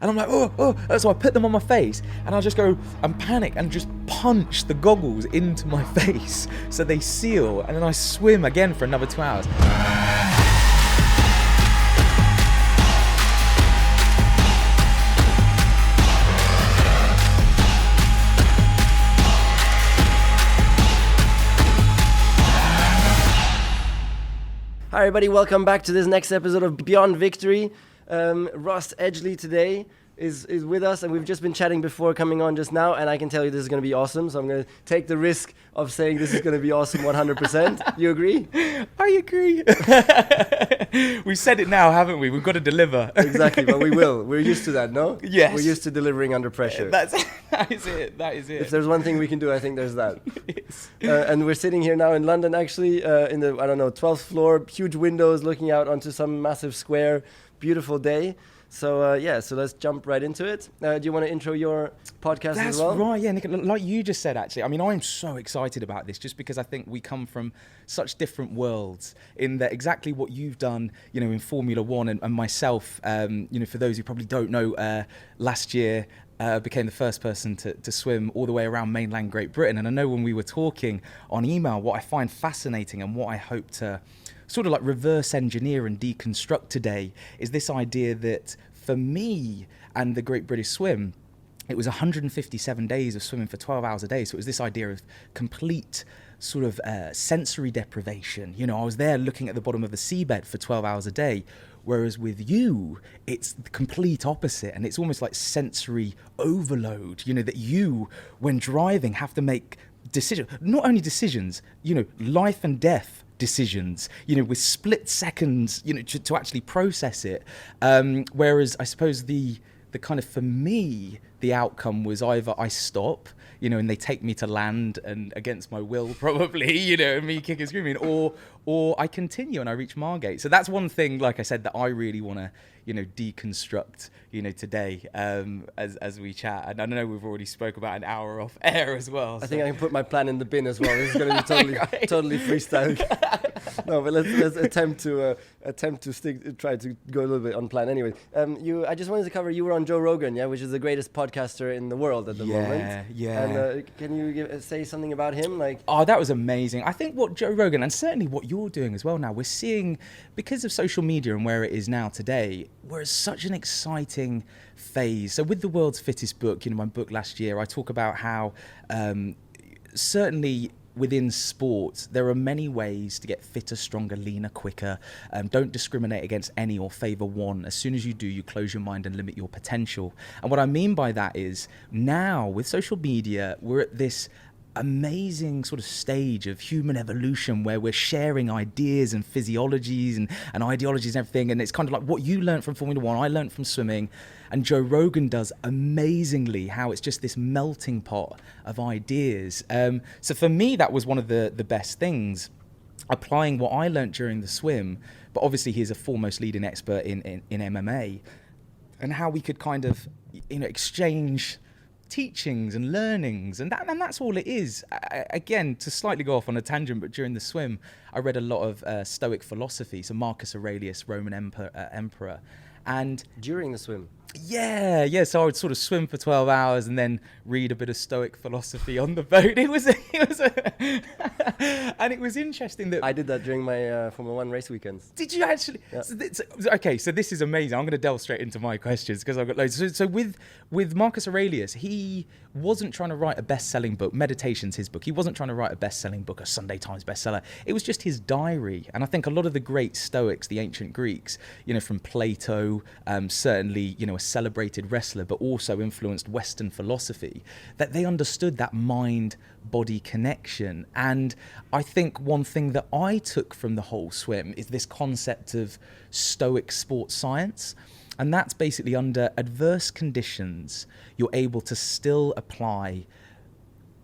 And I'm like, oh. So I put them on my face and I just go and panic and just punch the goggles into my face so they seal. And then I swim again for another 2 hours. Hi everybody, welcome back to this next episode of Beyond Victory. Ross Edgley today is with us, and we've just been chatting before coming on just now, and I can tell you this is going to be awesome, so I'm going to take the risk of saying this is going to be awesome 100%. You agree? I agree. We've said it now, haven't we? We've got to deliver. Exactly, but we will. We're used to that, no? Yes. We're used to delivering under pressure. That is it. If there's one thing we can do, I think there's that. Yes. And we're sitting here now in London, actually, in the, 12th floor, huge windows looking out onto some massive square, beautiful day. So, so let's jump right into it. Do you want to intro your podcast as well? That's right, yeah, Nico, like you just said, actually. I mean, I'm so excited about this just because I think we come from such different worlds in that exactly what you've done, in Formula One and myself, for those who probably don't know, last year, became the first person to swim all the way around mainland Great Britain. And I know when we were talking on email, what I find fascinating and what I hope to sort of like reverse engineer and deconstruct today is this idea that for me and the Great British Swim, it was 157 days of swimming for 12 hours a day. So it was this idea of complete sort of sensory deprivation. I was there looking at the bottom of the seabed for 12 hours a day. Whereas with you, it's the complete opposite. And it's almost like sensory overload, that you, when driving, have to make decisions, not only decisions, life and death decisions, with split seconds, to actually process it. Whereas I suppose the kind of, for me, the outcome was either I stop, and they take me to land and against my will probably, and me kicking and screaming, or I continue and I reach Margate. So that's one thing, like I said, that I really want to, deconstruct, today as we chat. And I know we've already spoke about an hour off air as well. I think I can put my plan in the bin as well. This is going to be totally freestyle. No, but let's attempt to try to go a little bit on plan. Anyway, I just wanted to cover, you were on Joe Rogan, which is the greatest podcaster in the world at the moment. Yeah. And can you say something about him? Oh, that was amazing. I think what Joe Rogan, and certainly what you're doing as well now, we're seeing, because of social media and where it is now today, we're at such an exciting phase. So with the world's fittest book, my book last year, I talk about how certainly within sport, there are many ways to get fitter, stronger, leaner, quicker. Don't discriminate against any or favour one. As soon as you do, you close your mind and limit your potential. And what I mean by that is now with social media, we're at this amazing sort of stage of human evolution where we're sharing ideas and physiologies and ideologies and everything. And it's kind of like what you learned from Formula One, I learned from swimming. And Joe Rogan does amazingly how it's just this melting pot of ideas. So for me, that was one of the best things, applying what I learned during the swim. But obviously, he's a foremost leading expert in MMA, and how we could kind of exchange teachings and learnings, and that's all it is. Again, to slightly go off on a tangent, but during the swim, I read a lot of Stoic philosophy. So Marcus Aurelius, Roman emperor, and during the swim. Yeah. So I would sort of swim for 12 hours and then read a bit of Stoic philosophy on the boat. It was and it was interesting that I did that during my Formula One race weekends. Did you actually? Yeah. So this is amazing. I'm going to delve straight into my questions because I've got loads. So with Marcus Aurelius, he wasn't trying to write a best-selling book. Meditation's his book. He wasn't trying to write a best-selling book, a Sunday Times bestseller. It was just his diary. And I think a lot of the great Stoics, the ancient Greeks, from Plato, certainly, a celebrated wrestler, but also influenced Western philosophy, that they understood that mind-body connection. And I think one thing that I took from the whole swim is this concept of Stoic sports science. And that's basically under adverse conditions, you're able to still apply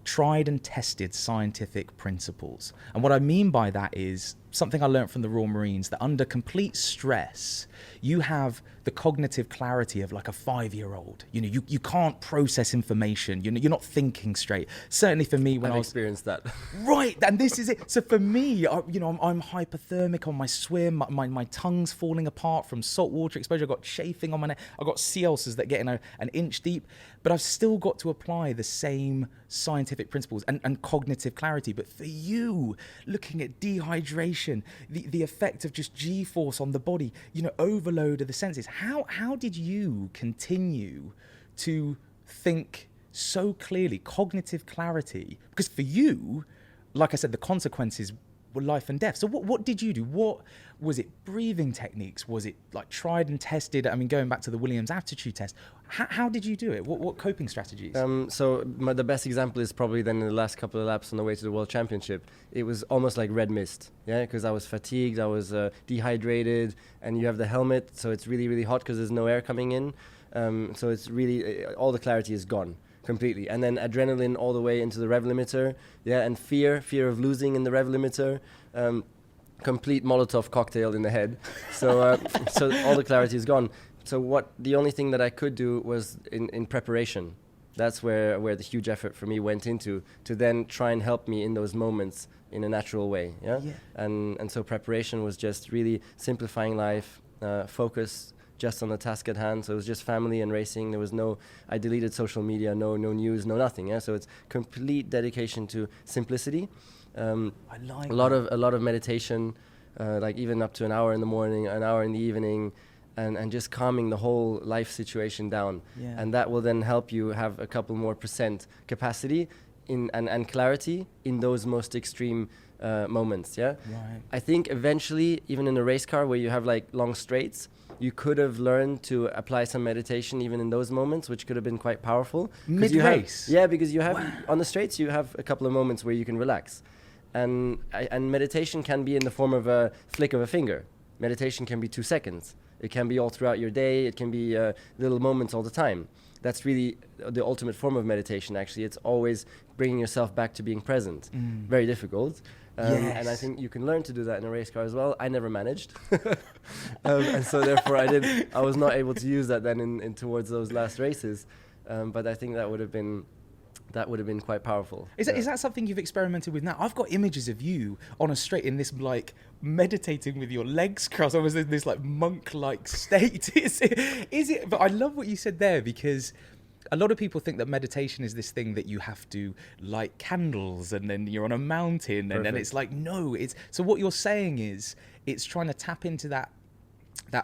tried and tested scientific principles. And what I mean by that is something I learned from the Royal Marines, that under complete stress, you have the cognitive clarity of like a 5-year-old. You know, you can't process information. You know, you're not thinking straight. Certainly for me, when I've I was experienced that. Right, and this is it. So for me, I'm hypothermic on my swim. My tongue's falling apart from saltwater exposure. I've got chafing on my neck. I've got sea ulcers that get in an inch deep. But I've still got to apply the same scientific principles and cognitive clarity. But for you, looking at dehydration, the effect of just G-force on the body, you know, overload of the senses. How did you continue to think so clearly, cognitive clarity? Because for you, like I said, the consequences were life and death. So what did you do? What was it? Breathing techniques? Was it like tried and tested? I mean, going back to the Williams aptitude test, how did you do it? What coping strategies? The best example is probably then in the last couple of laps on the way to the World Championship. It was almost like red mist, yeah, because I was fatigued, I was dehydrated, and you have the helmet, so it's really, really hot because there's no air coming in. So it's really, all the clarity is gone completely. And then adrenaline all the way into the rev limiter, yeah, and fear of losing in the rev limiter. Complete Molotov cocktail in the head. So so all the clarity is gone. So the only thing that I could do was in preparation. That's where the huge effort for me went into, to then try and help me in those moments in a natural way. Yeah. And so preparation was just really simplifying life, focus just on the task at hand. So it was just family and racing. There was I deleted social media, no news, no nothing. Yeah. So it's complete dedication to simplicity. I like a lot of meditation, like even up to an hour in the morning, an hour in the evening, and just calming the whole life situation down. Yeah. And that will then help you have a couple more % capacity and clarity in those most extreme moments. Yeah. Right. I think eventually, even in a race car where you have like long straights, you could have learned to apply some meditation even in those moments, which could have been quite powerful. Mid-race? Yeah, because you have, on the straights, you have a couple of moments where you can relax. And meditation can be in the form of a flick of a finger. Meditation can be 2 seconds. It can be all throughout your day. It can be little moments all the time. That's really the ultimate form of meditation, actually. It's always bringing yourself back to being present. Very difficult. Yes. And I think you can learn to do that in a race car as well. I never managed. And so therefore I was not able to use that then in towards those last races. But I think that would have been quite powerful. Is that something you've experimented with now? I've got images of you on a straight in this like meditating with your legs crossed, almost in this like monk-like state. Is it? But I love what you said there, because a lot of people think that meditation is this thing that you have to light candles and then you're on a mountain. And then it's like, no, so what you're saying is it's trying to tap into that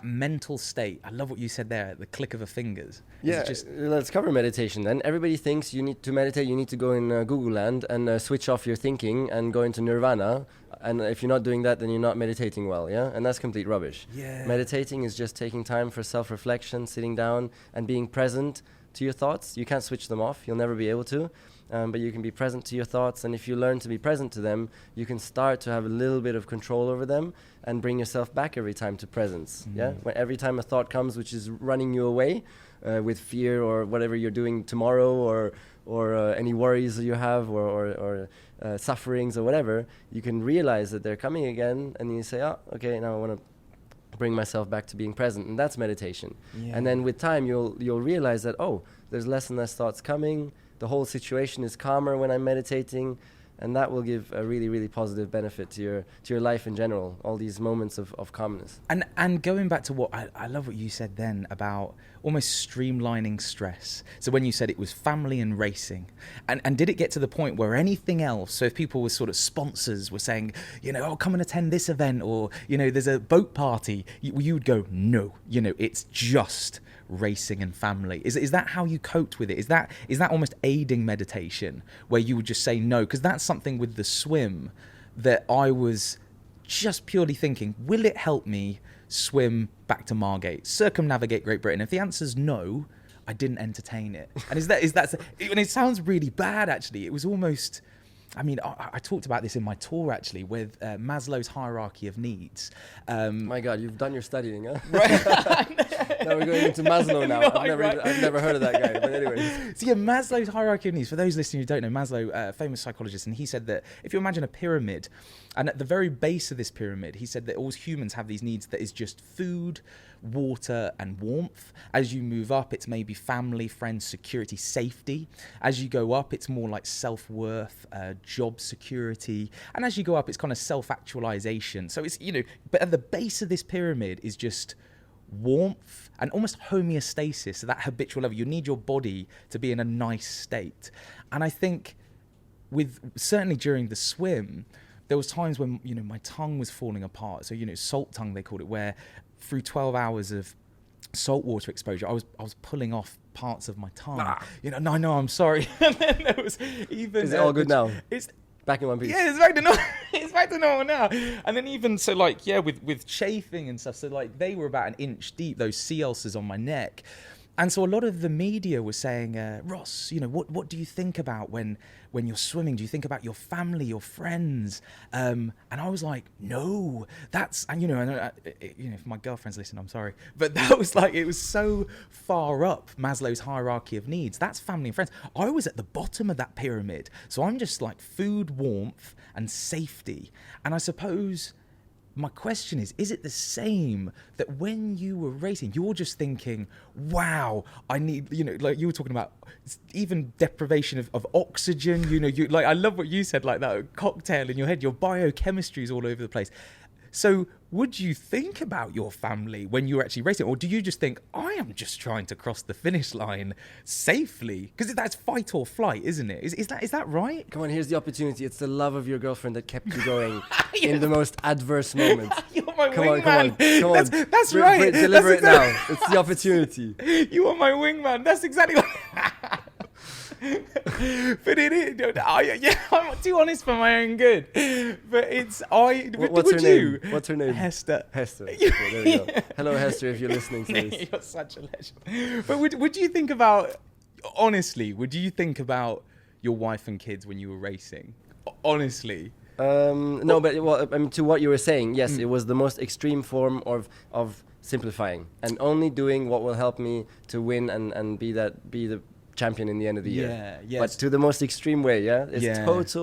mental state. I love what you said there, the click of a fingers. Yeah, let's cover meditation then. Everybody thinks you need to meditate, you need to go in Google land and switch off your thinking and go into nirvana. And if you're not doing that, then you're not meditating well, yeah? And that's complete rubbish. Yeah. Meditating is just taking time for self-reflection, sitting down and being present to your thoughts. You can't switch them off, you'll never be able to. But you can be present to your thoughts, and if you learn to be present to them, you can start to have a little bit of control over them and bring yourself back every time to presence. Yeah, every time a thought comes which is running you away with fear or whatever you're doing tomorrow, or any worries you have, or sufferings or whatever, you can realize that they're coming again, and you say, oh, okay, now I want to bring myself back to being present, and that's meditation. Yeah. And then with time, you'll realize that, oh, there's less and less thoughts coming. The whole situation is calmer when I'm meditating, and that will give a really, really positive benefit to your life in general, all these moments of calmness. And going back to what I love what you said then about almost streamlining stress. So when you said it was family and racing, and did it get to the point where anything else, so if people were sort of sponsors were saying, you know, oh, come and attend this event, or, you know, there's a boat party, you would go, no, you know, it's just racing and family. Is that how you coped with it? Is that almost aiding meditation, where you would just say no? Because that's something with the swim that I was just purely thinking, will it help me swim back to Margate, circumnavigate Great Britain? If the answer's no, I didn't entertain it. And and it sounds really bad, actually. It was almost, I mean, I talked about this in my tour, actually, with Maslow's hierarchy of needs. My God, you've done your studying, huh? Right. Now we're going into Maslow now. No, I've never heard of that guy. But anyway. So yeah, Maslow's hierarchy of needs. For those listening who don't know, Maslow, famous psychologist, and he said that if you imagine a pyramid, and at the very base of this pyramid, he said that all humans have these needs that is just food, water, and warmth. As you move up, it's maybe family, friends, security, safety. As you go up, it's more like self-worth, job security. And as you go up, it's kind of self-actualization. So it's, but at the base of this pyramid is just warmth and almost homeostasis, so that habitual level. You need your body to be in a nice state. And I think certainly during the swim, there was times when, my tongue was falling apart. So, salt tongue, they called it, where through 12 hours of saltwater exposure, I was pulling off parts of my tongue. No, I'm sorry. And then there was even... Is it all good now? It's back in one piece. Yeah, it's back to normal. It's back to normal now. And then even so, with chafing and stuff, so they were about an inch deep, those sea ulcers on my neck. And so a lot of the media was saying, Ross, what do you think about when you're swimming? Do you think about your family, your friends? And I was like, no, if my girlfriend's listening, I'm sorry. But that was it was so far up Maslow's hierarchy of needs. That's family and friends. I was at the bottom of that pyramid. So I'm just food, warmth, and safety. And I suppose... my question is it the same that when you were racing, you're just thinking, wow, I need, you were talking about even deprivation of oxygen, I love what you said, that cocktail in your head, your biochemistry is all over the place. So would you think about your family when you were actually racing? Or do you just think, I am just trying to cross the finish line safely? Because that's fight or flight, isn't it? Is that right? Come on, here's the opportunity. It's the love of your girlfriend that kept you going in the most adverse moments. You're my wingman. Come on. That's right. Deliver it now. It's the opportunity. You are my wingman. That's exactly what... But it is, I'm too honest for my own good. But What's her name? What's her name? Hester. Okay, there we go. Hello, Hester, if you're listening to this. You're such a legend. But would you think about, honestly, your wife and kids when you were racing? Honestly. No, but to what you were saying, yes, it was the most extreme form of simplifying and only doing what will help me to win and be the champion in the end of the year. Yes. But to the most extreme way, it's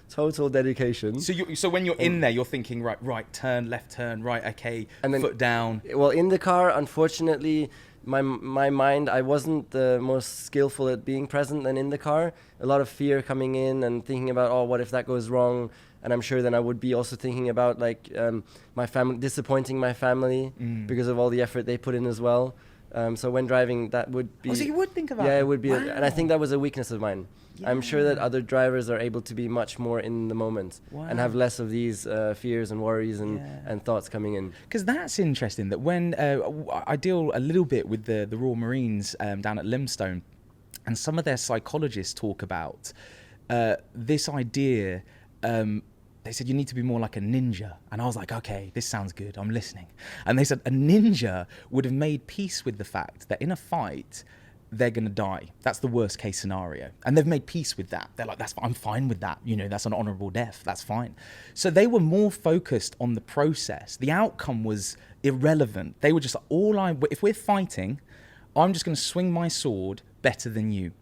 total dedication. So when you're in there, you're thinking right turn, left turn, right, okay, and then foot down. Well, in the car, unfortunately, my mind, I wasn't the most skillful at being present. And in the car, a lot of fear coming in and thinking about, what if that goes wrong? And I'm sure then I would be also thinking about my family, disappointing my family because of all the effort they put in as well. So when driving, that would be... so you would think about it? Yeah, it would be. And I think that was a weakness of mine. Yeah. I'm sure that other drivers are able to be much more in the moment and have less of these fears and worries and thoughts coming in. Because that's interesting that when I deal a little bit with the Royal Marines down at Limestone, and some of their psychologists talk about this idea... they said, you need to be more like a ninja. And I was like, okay, this sounds good. I'm listening. And they said a ninja would have made peace with the fact that in a fight, they're going to die. That's the worst case scenario. And they've made peace with that. They're like, I'm fine with that. That's an honorable death. That's fine. So they were more focused on the process. The outcome was irrelevant. They were just if we're fighting, I'm just going to swing my sword better than you.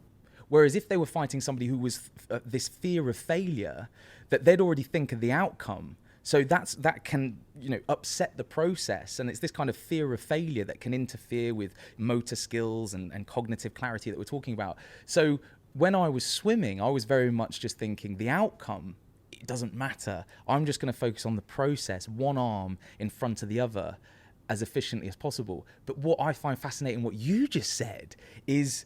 Whereas if they were fighting somebody who was this fear of failure, that they'd already think of the outcome. So that can, upset the process. And it's this kind of fear of failure that can interfere with motor skills and cognitive clarity that we're talking about. So when I was swimming, I was very much just thinking the outcome, it doesn't matter. I'm just going to focus on the process, one arm in front of the other as efficiently as possible. But what I find fascinating, what you just said, is...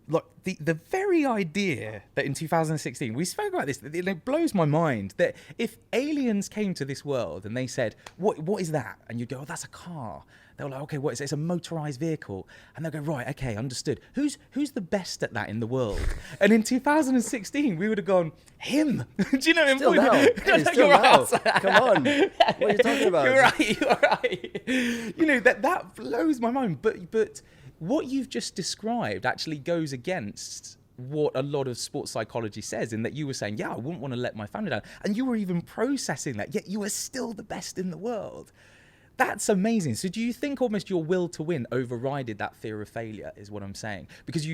Look, the very idea that in 2016, we spoke about this, it blows my mind that if aliens came to this world and they said, what is that? And you'd go, oh, that's a car. They were like, okay, what is it? It's a motorized vehicle. And they'll go, right, okay, understood. Who's the best at that in the world? And in 2016, we would have gone, him. Do you know him? Still now. Still now. Come on. What are you talking about? You're right. That blows my mind. But what you've just described actually goes against what a lot of sports psychology says, in that you were saying, I wouldn't want to let my family down. And you were even processing that, yet you were still the best in the world. That's amazing. So do you think almost your will to win overrided that fear of failure is what I'm saying? Because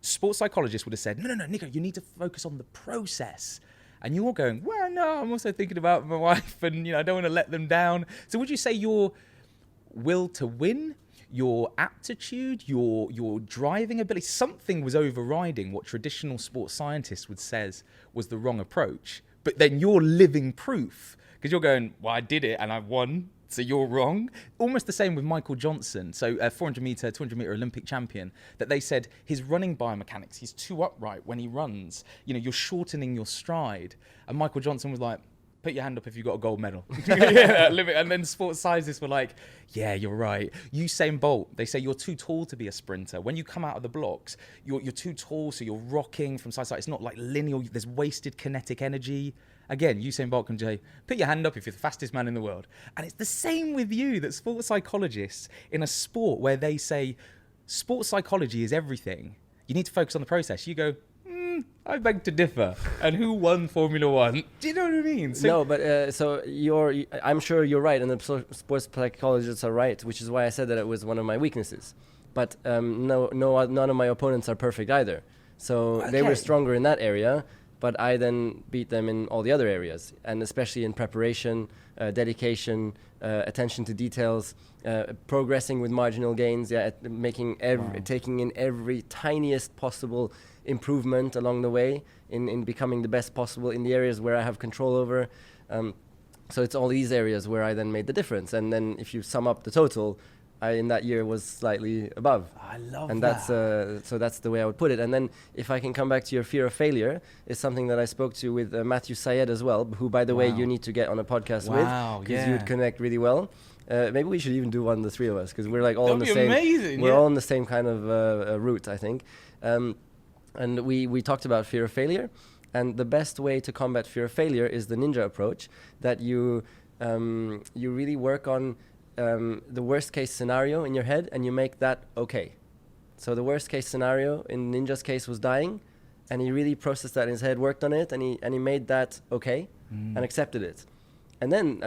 sports psychologists would have said, no, Nico, you need to focus on the process. And you're going, well, no, I'm also thinking about my wife and, I don't want to let them down. So would you say your will to win, your aptitude, your driving ability, something was overriding what traditional sports scientists would say was the wrong approach? But then you're living proof because you're going, well, I did it and I won. So you're wrong. Almost the same with Michael Johnson. So 400 meter, 200 meter Olympic champion, that they said his running biomechanics, he's too upright when he runs. You're shortening your stride. And Michael Johnson was like, put your hand up if you got a gold medal. And then sports scientists were like, yeah, you're right. Usain Bolt, they say you're too tall to be a sprinter. When you come out of the blocks, you're too tall, so you're rocking from side to side. It's not like linear. There's wasted kinetic energy. Again, Usain Bolt can say, put your hand up if you're the fastest man in the world. And it's the same with you, that sports psychologists in a sport where they say sports psychology is everything, you need to focus on the process. You go, I beg to differ. And who won Formula One? Do you know what I mean? No, but I'm sure you're right, and the sports psychologists are right, which is why I said that it was one of my weaknesses. But none of my opponents are perfect either. So they were stronger in that area. But I then beat them in all the other areas, and especially in preparation, dedication, attention to details, progressing with marginal gains, taking in every tiniest possible improvement along the way in becoming the best possible in the areas where I have control over. So it's all these areas where I then made the difference. And then if you sum up the total, I in that year was slightly above. I love and that. So that's the way I would put it. And then if I can come back to your fear of failure, is something that I spoke to with Matthew Syed as well, who, by the way, you need to get on a podcast with, because you'd connect really well. Maybe we should even do one, the three of us, because we're like all on the same. Amazing, we're all on the same kind of route, I think. And we talked about fear of failure, and the best way to combat fear of failure is the ninja approach, that you really work on the worst case scenario in your head, and you make that okay. So the worst case scenario in Ninja's case was dying, and he really processed that in his head, worked on it, and he made that okay and accepted it. And then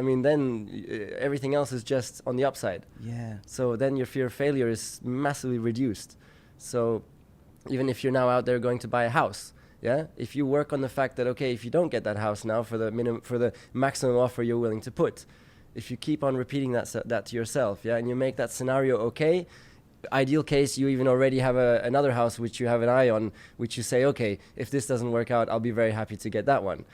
everything else is just on the upside. Yeah. So then your fear of failure is massively reduced. So even if you're now out there going to buy a house, if you work on the fact that, okay, if you don't get that house now for the maximum offer you're willing to put, if you keep on repeating that to yourself, and you make that scenario okay, ideal case, you even already have another house which you have an eye on, which you say, okay, if this doesn't work out, I'll be very happy to get that one.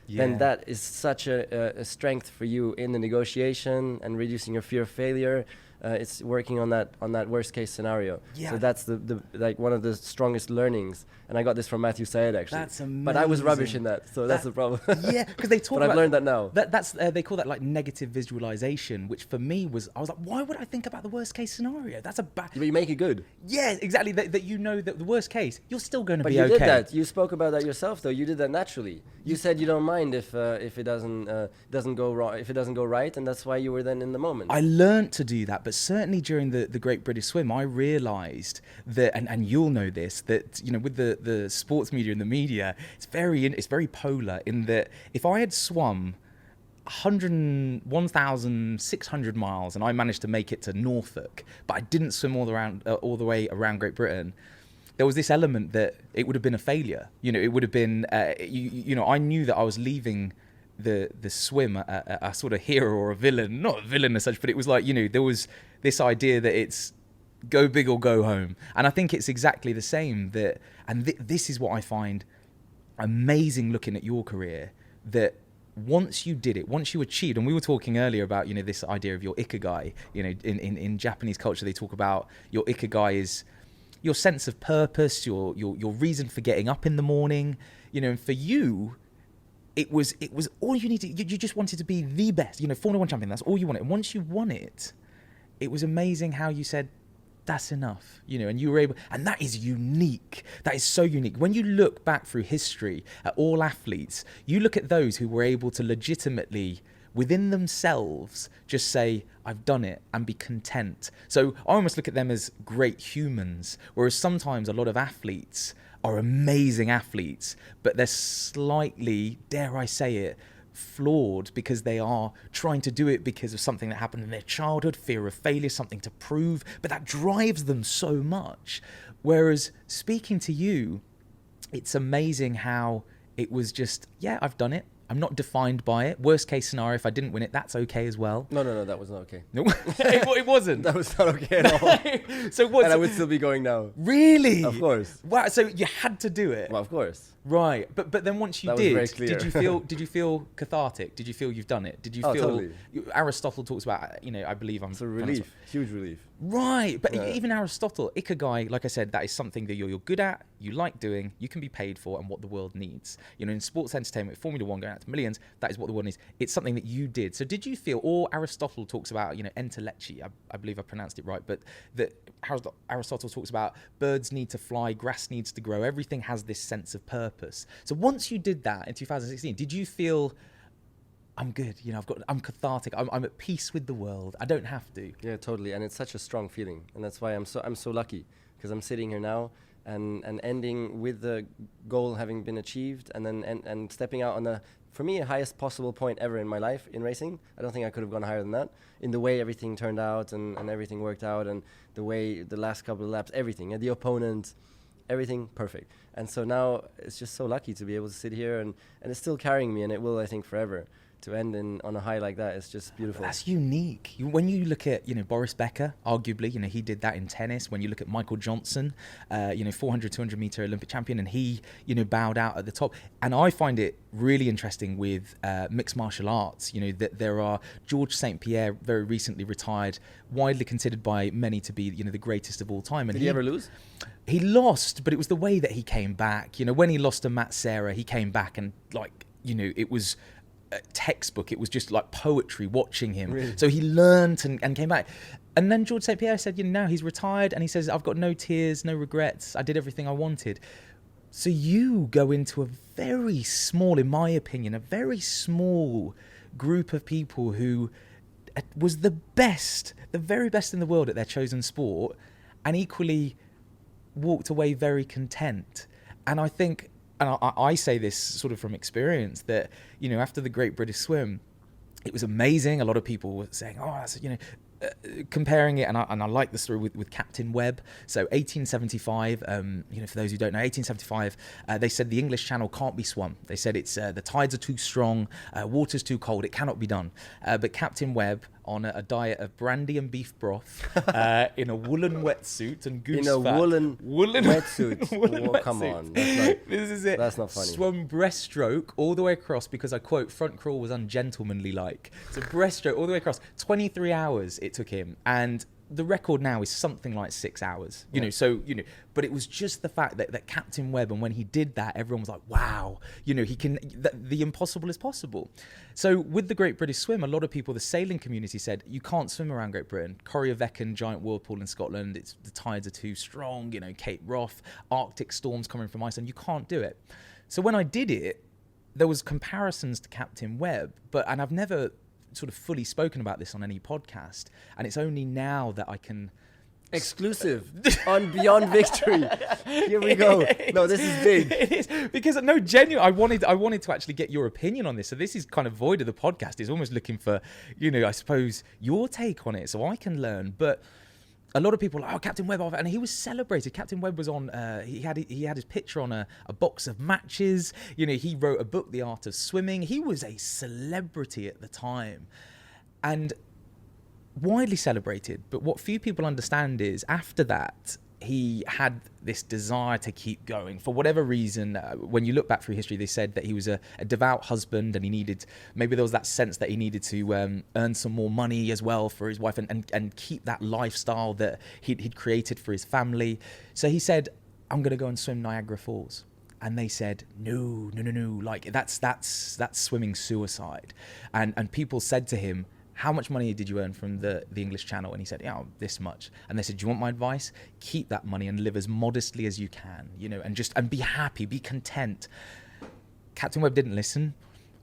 Then that is such a strength for you in the negotiation and reducing your fear of failure. It's working on that worst case scenario. So that's the like one of the strongest learnings. And I got this from Matthew Syed, actually. That's amazing. But I was rubbish in that, so that's the problem. Because they talk but I've learned that now. That's they call that like negative visualization, which for me I was like, why would I think about the worst case scenario? That's a bad. But you make it good. Yeah, exactly. That you know that the worst case, you're still going to be okay. But you did that. You spoke about that yourself, though. You did that naturally. You said you don't mind if it doesn't go wrong, if it doesn't go right, and that's why you were then in the moment. I learned to do that, but certainly during the Great British Swim, I realised that, and you'll know this, that with the sports media and the media, it's very polar in that if I had swum 1,600 miles and I managed to make it to Norfolk, but I didn't swim all the way around Great Britain, there was this element that it would have been a failure. It would have been, I knew that I was leaving the swim a sort of hero or a villain, not a villain as such, but it was like, there was this idea that it's go big or go home. And I think it's exactly the same this is what I find amazing looking at your career, that once you did it, once you achieved, and we were talking earlier about, this idea of your ikigai, in Japanese culture, they talk about your ikigai is your sense of purpose, your reason for getting up in the morning, and for you, it was all you needed. You just wanted to be the best, Formula One champion. That's all you wanted. And once you won it, it was amazing how you said, that's enough, and you were able, and that is unique. That is so unique. When you look back through history at all athletes, you look at those who were able to legitimately, within themselves, just say, I've done it, and be content. So I almost look at them as great humans, whereas sometimes a lot of athletes are amazing athletes, but they're slightly, dare I say it, flawed because they are trying to do it because of something that happened in their childhood, fear of failure, something to prove, but that drives them so much. Whereas speaking to you, it's amazing how it was just, yeah, I've done it. I'm not defined by it. Worst case scenario, if I didn't win it, that's okay as well. No, that was not okay. No, it wasn't. That was not okay at all. So what? And I would still be going now. Really? Of course. Wow. So you had to do it. Well, of course. Right. But then once you That was did, very clear. did you feel cathartic? Did you feel you've done it? Did you Oh, feel? totally. Aristotle talks about, I believe I'm. It's a relief, huge relief. Right, but Yeah. even Aristotle, Ikigai, like I said, that is something that you're good at, you like doing, you can be paid for, and what the world needs. In sports entertainment, Formula One going out to millions, that is what the world needs. It's something that you did. So did you feel, or Aristotle talks about, entellechy, I believe I pronounced it right, but that Aristotle talks about birds need to fly, grass needs to grow, everything has this sense of purpose. So once you did that in 2016, did you feel, I'm good, I'm cathartic, I'm at peace with the world, I don't have to? Yeah, totally. And it's such a strong feeling, and that's why I'm so lucky, because I'm sitting here now and ending with the goal having been achieved, and then and stepping out on the, for me, highest possible point ever in my life in racing. I don't think I could have gone higher than that, in the way everything turned out and everything worked out, and the way the last couple of laps, everything, and the opponent, everything perfect. And so now it's just so lucky to be able to sit here, and it's still carrying me, and it will, I think, forever. To end on a high like that is just beautiful. That's unique. When you look at, Boris Becker, arguably, he did that in tennis. When you look at Michael Johnson, 400, 200 meter Olympic champion, and he, bowed out at the top. And I find it really interesting with mixed martial arts, that there are George St. Pierre, very recently retired, widely considered by many to be, the greatest of all time. And did he ever lose? He lost, but it was the way that he came back. When he lost to Matt Serra, he came back and it was textbook. It was just like poetry watching him. Really? So he learned and came back. And then George St. Pierre said, now he's retired, and he says, I've got no tears, no regrets. I did everything I wanted. So you go into a very small, in my opinion, a very small group of people who was the best, the very best in the world at their chosen sport, and equally walked away very content. And I think, and I say this sort of from experience, that, after the Great British Swim, it was amazing. A lot of people were saying, that's, comparing it, and I like the story with Captain Webb. So 1875, for those who don't know, 1875, they said the English Channel can't be swum. They said it's the tides are too strong, water's too cold, it cannot be done. But Captain Webb, on a diet of brandy and beef broth, in a woolen wetsuit and goose in a fat. woolen wetsuit. Woolen Come wetsuit. on, this is it. That's not funny. Swum breaststroke all the way across, because I quote, front crawl was ungentlemanly like. So breaststroke all the way across, 23 hours it took him, and the record now is something like 6 hours, but it was just the fact that Captain Webb, and when he did that, everyone was like, wow, he can, the impossible is possible. So with the Great British Swim, a lot of people, the sailing community said, you can't swim around Great Britain. Corryvreckan, giant whirlpool in Scotland, the tides are too strong, Cape Wrath, Arctic storms coming from Iceland, you can't do it. So when I did it, there was comparisons to Captain Webb, and I've never sort of fully spoken about this on any podcast, and it's only now that I can exclusive on Beyond Victory. Here we go. No, this is big. It is, because no, genuine. I wanted to actually get your opinion on this. So this is kind of void of the podcast. It's almost looking for, I suppose, your take on it, so I can learn. But a lot of people are like, Captain Webb, and he was celebrated. Captain Webb was on, he had his picture on a box of matches. He wrote a book, The Art of Swimming. He was a celebrity at the time, and widely celebrated. But what few people understand is, after that, he had this desire to keep going for whatever reason. When you look back through history, they said that he was a devout husband, and maybe there was that sense that he needed to earn some more money as well for his wife, and keep that lifestyle that he'd created for his family. So he said, I'm going to go and swim Niagara Falls. And they said, no, like that's swimming suicide. And people said to him, how much money did you earn from the English Channel? And he said, this much. And they said, do you want my advice? Keep that money and live as modestly as you can, and be happy, be content. Captain Webb didn't listen,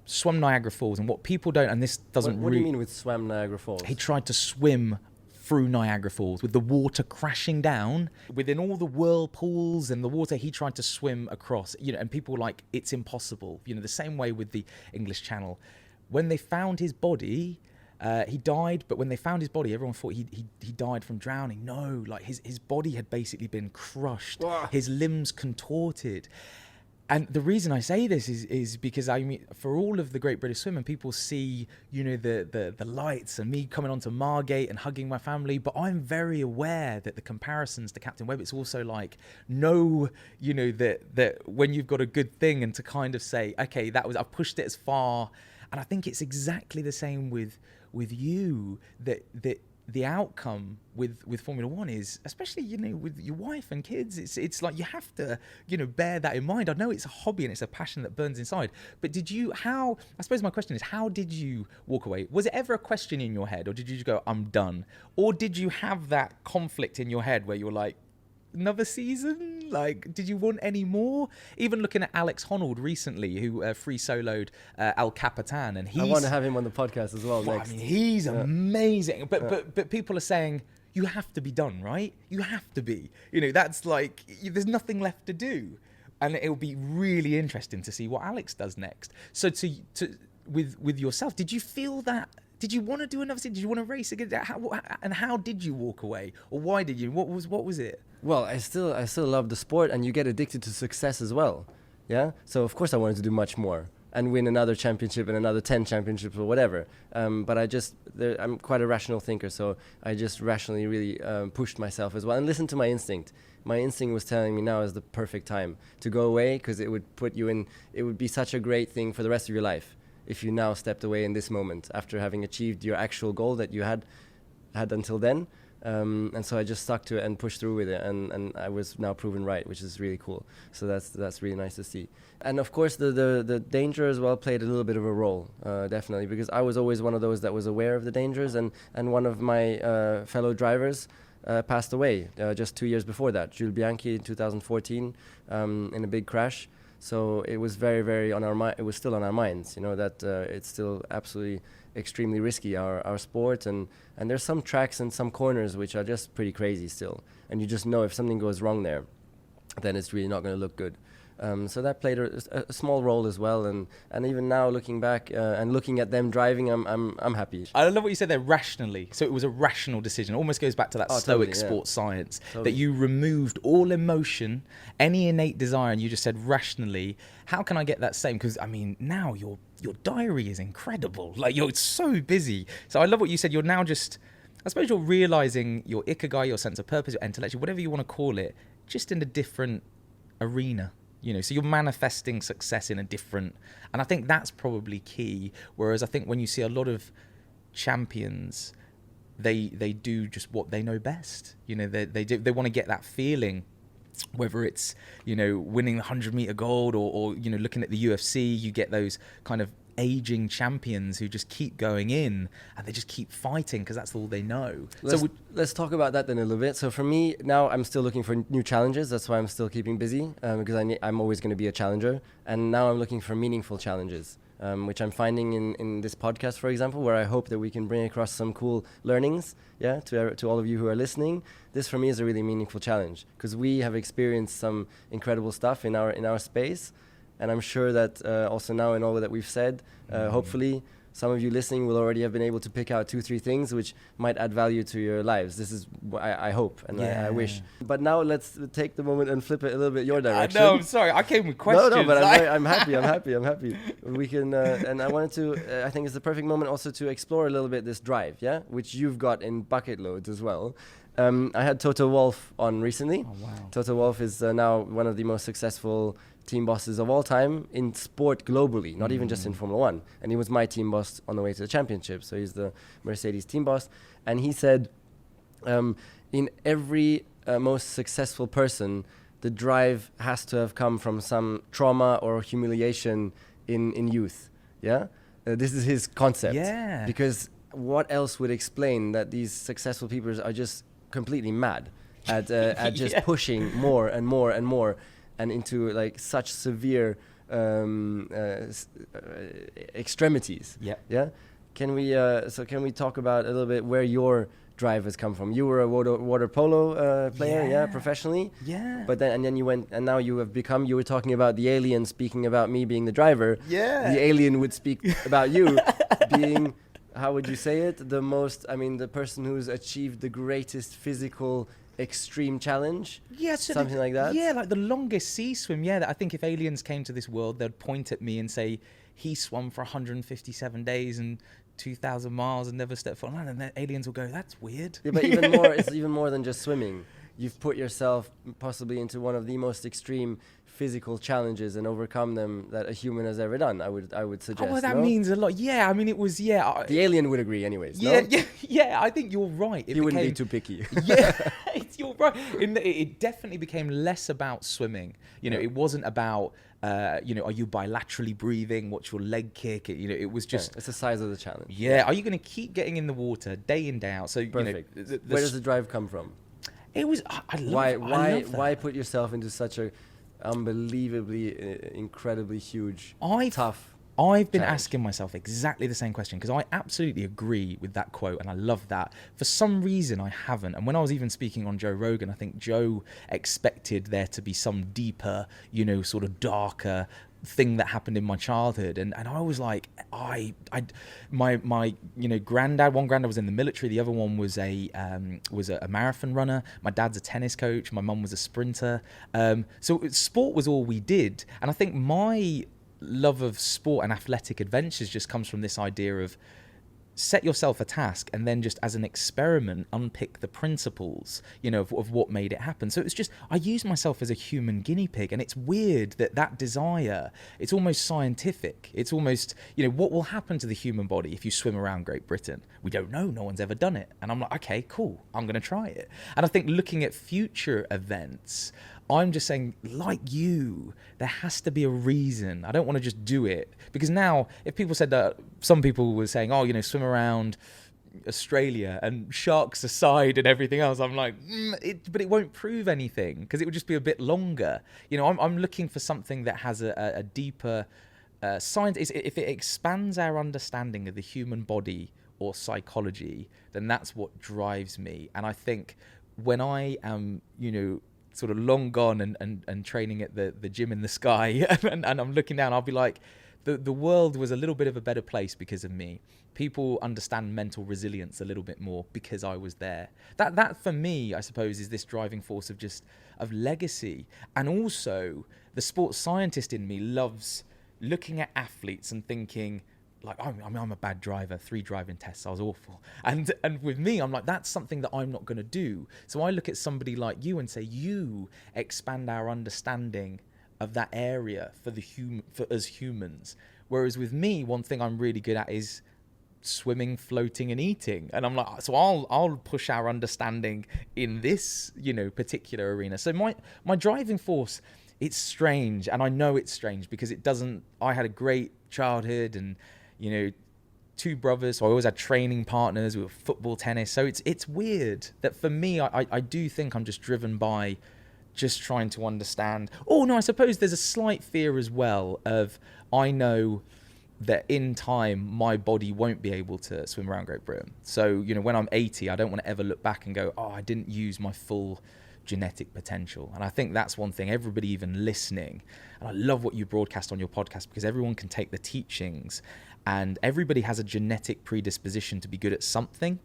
swam Niagara Falls. And what people don't, and this doesn't What do you mean with swam Niagara Falls? He tried to swim through Niagara Falls with the water crashing down within all the whirlpools and the water. He tried to swim across, and people were like, it's impossible. The same way with the English Channel. when they found his body, he died, but when they found his body, everyone thought he died from drowning. No, like his body had basically been crushed, his limbs contorted. And the reason I say this is because, I mean, for all of the Great British Swim, and people see, you know, the lights and me coming onto Margate and hugging my family, but I'm very aware that the comparisons to Captain Webb, it's also like, no, you know, that when you've got a good thing, and to kind of say, okay, I've pushed it as far. And I think it's exactly the same with you, that the outcome with Formula One is, especially, you know, with your wife and kids, it's like you have to, you know, bear that in mind. I know it's a hobby and it's a passion that burns inside, but I suppose my question is, how did you walk away? Was it ever a question in your head, or did you just go, I'm done? Or did you have that conflict in your head where you were like, another season? Like, did you want any more? Even looking at Alex Honnold recently, who free soloed El Capitan, and I want to have him on the podcast as well next. I mean, he's amazing. But people are saying, you have to be done, right? You have to be. You know, that's like, there's nothing left to do. And it'll be really interesting to see what Alex does next. So with yourself, did you feel that? Did you want to do another season? Did you want to race again? How did you walk away? Or why did you? What was it? Well, I still love the sport, and you get addicted to success as well. Yeah. So of course I wanted to do much more and win another championship and another 10 championships or whatever. But I'm quite a rational thinker, so I just rationally really pushed myself as well and listened to my instinct. My instinct was telling me now is the perfect time to go away, because it would put you in. It would be such a great thing for the rest of your life if you now stepped away in this moment after having achieved your actual goal that you had until then. And so I just stuck to it and pushed through with it, and I was now proven right, which is really cool. So that's really nice to see. And of course the danger as well played a little bit of a role, definitely, because I was always one of those that was aware of the dangers, and one of my fellow drivers passed away just 2 years before that, Jules Bianchi in 2014, in a big crash. So it was very, very on our mind. It was still on our minds, you know, that it's still absolutely extremely risky, our sport, and there's some tracks and some corners which are just pretty crazy still, and you just know if something goes wrong there, then it's really not going to look good. So that played a small role as well, and even now looking back and looking at them driving, I'm happy. I love what you said there, rationally. So it was a rational decision. It almost goes back to that stoic sports science, that you removed all emotion, any innate desire, and you just said rationally, how can I get that same? Because I mean, now your diary is incredible. Like, you're so busy. So I love what you said. You're now just, I suppose you're realizing your ikigai, your sense of purpose, your intellectual, whatever you want to call it, just in a different arena. You know, so you're manifesting success in a different, and I think that's probably key. Whereas I think when you see a lot of champions, they do just what they know best. You know, they want to get that feeling, whether it's, you know, winning the 100-meter gold or you know, looking at the UFC, you get those kind of aging champions who just keep going in and they just keep fighting because that's all they know. Let's talk about that then a little bit. So for me now, I'm still looking for new challenges. That's why I'm still keeping busy, because I'm always going to be a challenger, and now I'm looking for meaningful challenges, which I'm finding in this podcast, for example, where I hope that we can bring across some cool learnings, to all of you who are listening. This for me is a really meaningful challenge, because we have experienced some incredible stuff in our space. And I'm sure that also now in all that we've said, hopefully some of you listening will already have been able to pick out 2-3 things which might add value to your lives. This is what I hope and I wish. But now let's take the moment and flip it a little bit your direction. No, I'm sorry. I came with questions. No, but I'm happy. We can, and I wanted to, I think it's the perfect moment also to explore a little bit this drive, which you've got in bucket loads as well. I had Toto Wolff on recently. Oh, wow. Toto Wolff is now one of the most successful team bosses of all time in sport globally, not even just in Formula One. And he was my team boss on the way to the championship. So he's the Mercedes team boss. And he said, in every most successful person, the drive has to have come from some trauma or humiliation in youth. This is his concept. Because what else would explain that these successful people are just completely mad at just pushing more and more and more, and into like such severe extremities. Can we talk about a little bit where your drive has come from? You were a water polo player, professionally. But then you went, and now you have become. You were talking about the alien speaking about me being the driver. The alien would speak about you, being, how would you say it? The person who's achieved the greatest physical extreme challenge. Yeah, so something like that. Yeah, like the longest sea swim. Yeah, I think if aliens came to this world, they'd point at me and say, he swam for 157 days and 2,000 miles and never stepped foot on land. And then aliens will go, that's weird. Yeah, but even more, it's even more than just swimming. You've put yourself possibly into one of the most extreme physical challenges and overcome them that a human has ever done. I would suggest. Oh, well, that means a lot. Yeah, I mean, it was, yeah. The alien would agree anyways, Yeah, no? yeah, I think you're right. You wouldn't be too picky. Yeah, you're right. It definitely became less about swimming. It wasn't about, are you bilaterally breathing? What's your leg kick? It was just... it's the size of the challenge. Yeah, are you going to keep getting in the water day in, day out? So, perfect. Where does the drive come from? It was... I love that. Why put yourself into such a unbelievably, incredibly huge, tough I've been challenge? asking myself exactly the same question, because I absolutely agree with that quote and I love that. For some reason, I haven't. And when I was even speaking on Joe Rogan, I think Joe expected there to be some deeper, sort of darker thing that happened in my childhood, and I was like, my granddad, one granddad was in the military, the other one was a marathon runner, my dad's a tennis coach, my mum was a sprinter, so sport was all we did. And I think my love of sport and athletic adventures just comes from this idea of set yourself a task and then just as an experiment unpick the principles of what made it happen. So it's just, I use myself as a human guinea pig, and it's weird that desire, it's almost scientific. It's almost, what will happen to the human body if you swim around Great Britain? We don't know, no one's ever done it. And I'm like, okay, cool, I'm going to try it. And I think looking at future events, I'm just saying, like you, there has to be a reason. I don't want to just do it. Because now, if people said that, some people were saying, swim around Australia and sharks aside and everything else, I'm like, but it won't prove anything, because it would just be a bit longer. I'm looking for something that has a deeper science. If it expands our understanding of the human body or psychology, then that's what drives me. And I think when I am, sort of long gone and training at the gym in the sky and I'm looking down, I'll be like, the world was a little bit of a better place because of me. People understand mental resilience a little bit more because I was there. That for me, I suppose, is this driving force of legacy. And also the sports scientist in me loves looking at athletes and thinking, like, I'm a bad driver, 3 driving tests, I was awful. And with me, I'm like, that's something that I'm not going to do. So I look at somebody like you and say, you expand our understanding of that area for us humans. Whereas with me, one thing I'm really good at is swimming, floating and eating. And I'm like, so I'll push our understanding in this, particular arena. So my driving force, it's strange. And I know it's strange because I had a great childhood and, 2 brothers, so I always had training partners with football, tennis. So it's weird that for me, I do think I'm just driven by just trying to understand. Oh no, I suppose there's a slight fear as well of, I know that in time my body won't be able to swim around Great Britain. So when I'm 80, I don't want to ever look back and go, I didn't use my full genetic potential. And I think that's one thing, everybody even listening, and I love what you broadcast on your podcast, because everyone can take the teachings and everybody has a genetic predisposition to be good at something.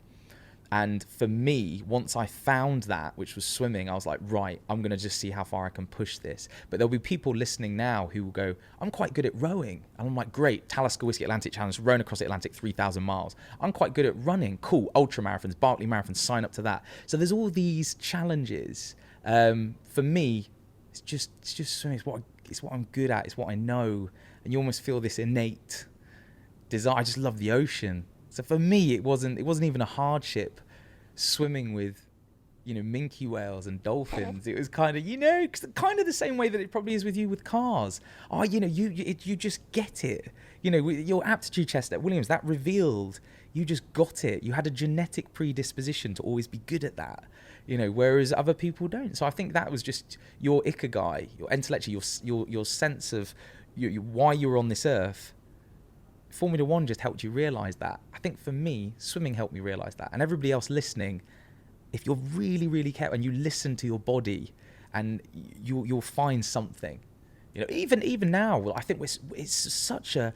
And for me, once I found that, which was swimming, I was like, right, I'm going to just see how far I can push this. But there'll be people listening now who will go, I'm quite good at rowing. And I'm like, great, Talisker Whiskey Atlantic Challenge, rowing across the Atlantic 3,000 miles. I'm quite good at running. Cool, ultra marathons, Barkley marathons, sign up to that. So there's all these challenges. For me, it's just swimming. It's what I'm good at. It's what I know. And you almost feel this innate desire. I just love the ocean. So for me, it wasn't even a hardship swimming with, minke whales and dolphins. It was kind of, kind of the same way that it probably is with you with cars. You just get it. With your aptitude test at Williams, that revealed you just got it. You had a genetic predisposition to always be good at that, whereas other people don't. So I think that was just your ikigai, your intellectual, your sense of why you were on this earth. Formula One just helped you realize that. I think for me, swimming helped me realize that. And everybody else listening, if you're really, really careful and you listen to your body, and you'll find something. Even now, I think it's such a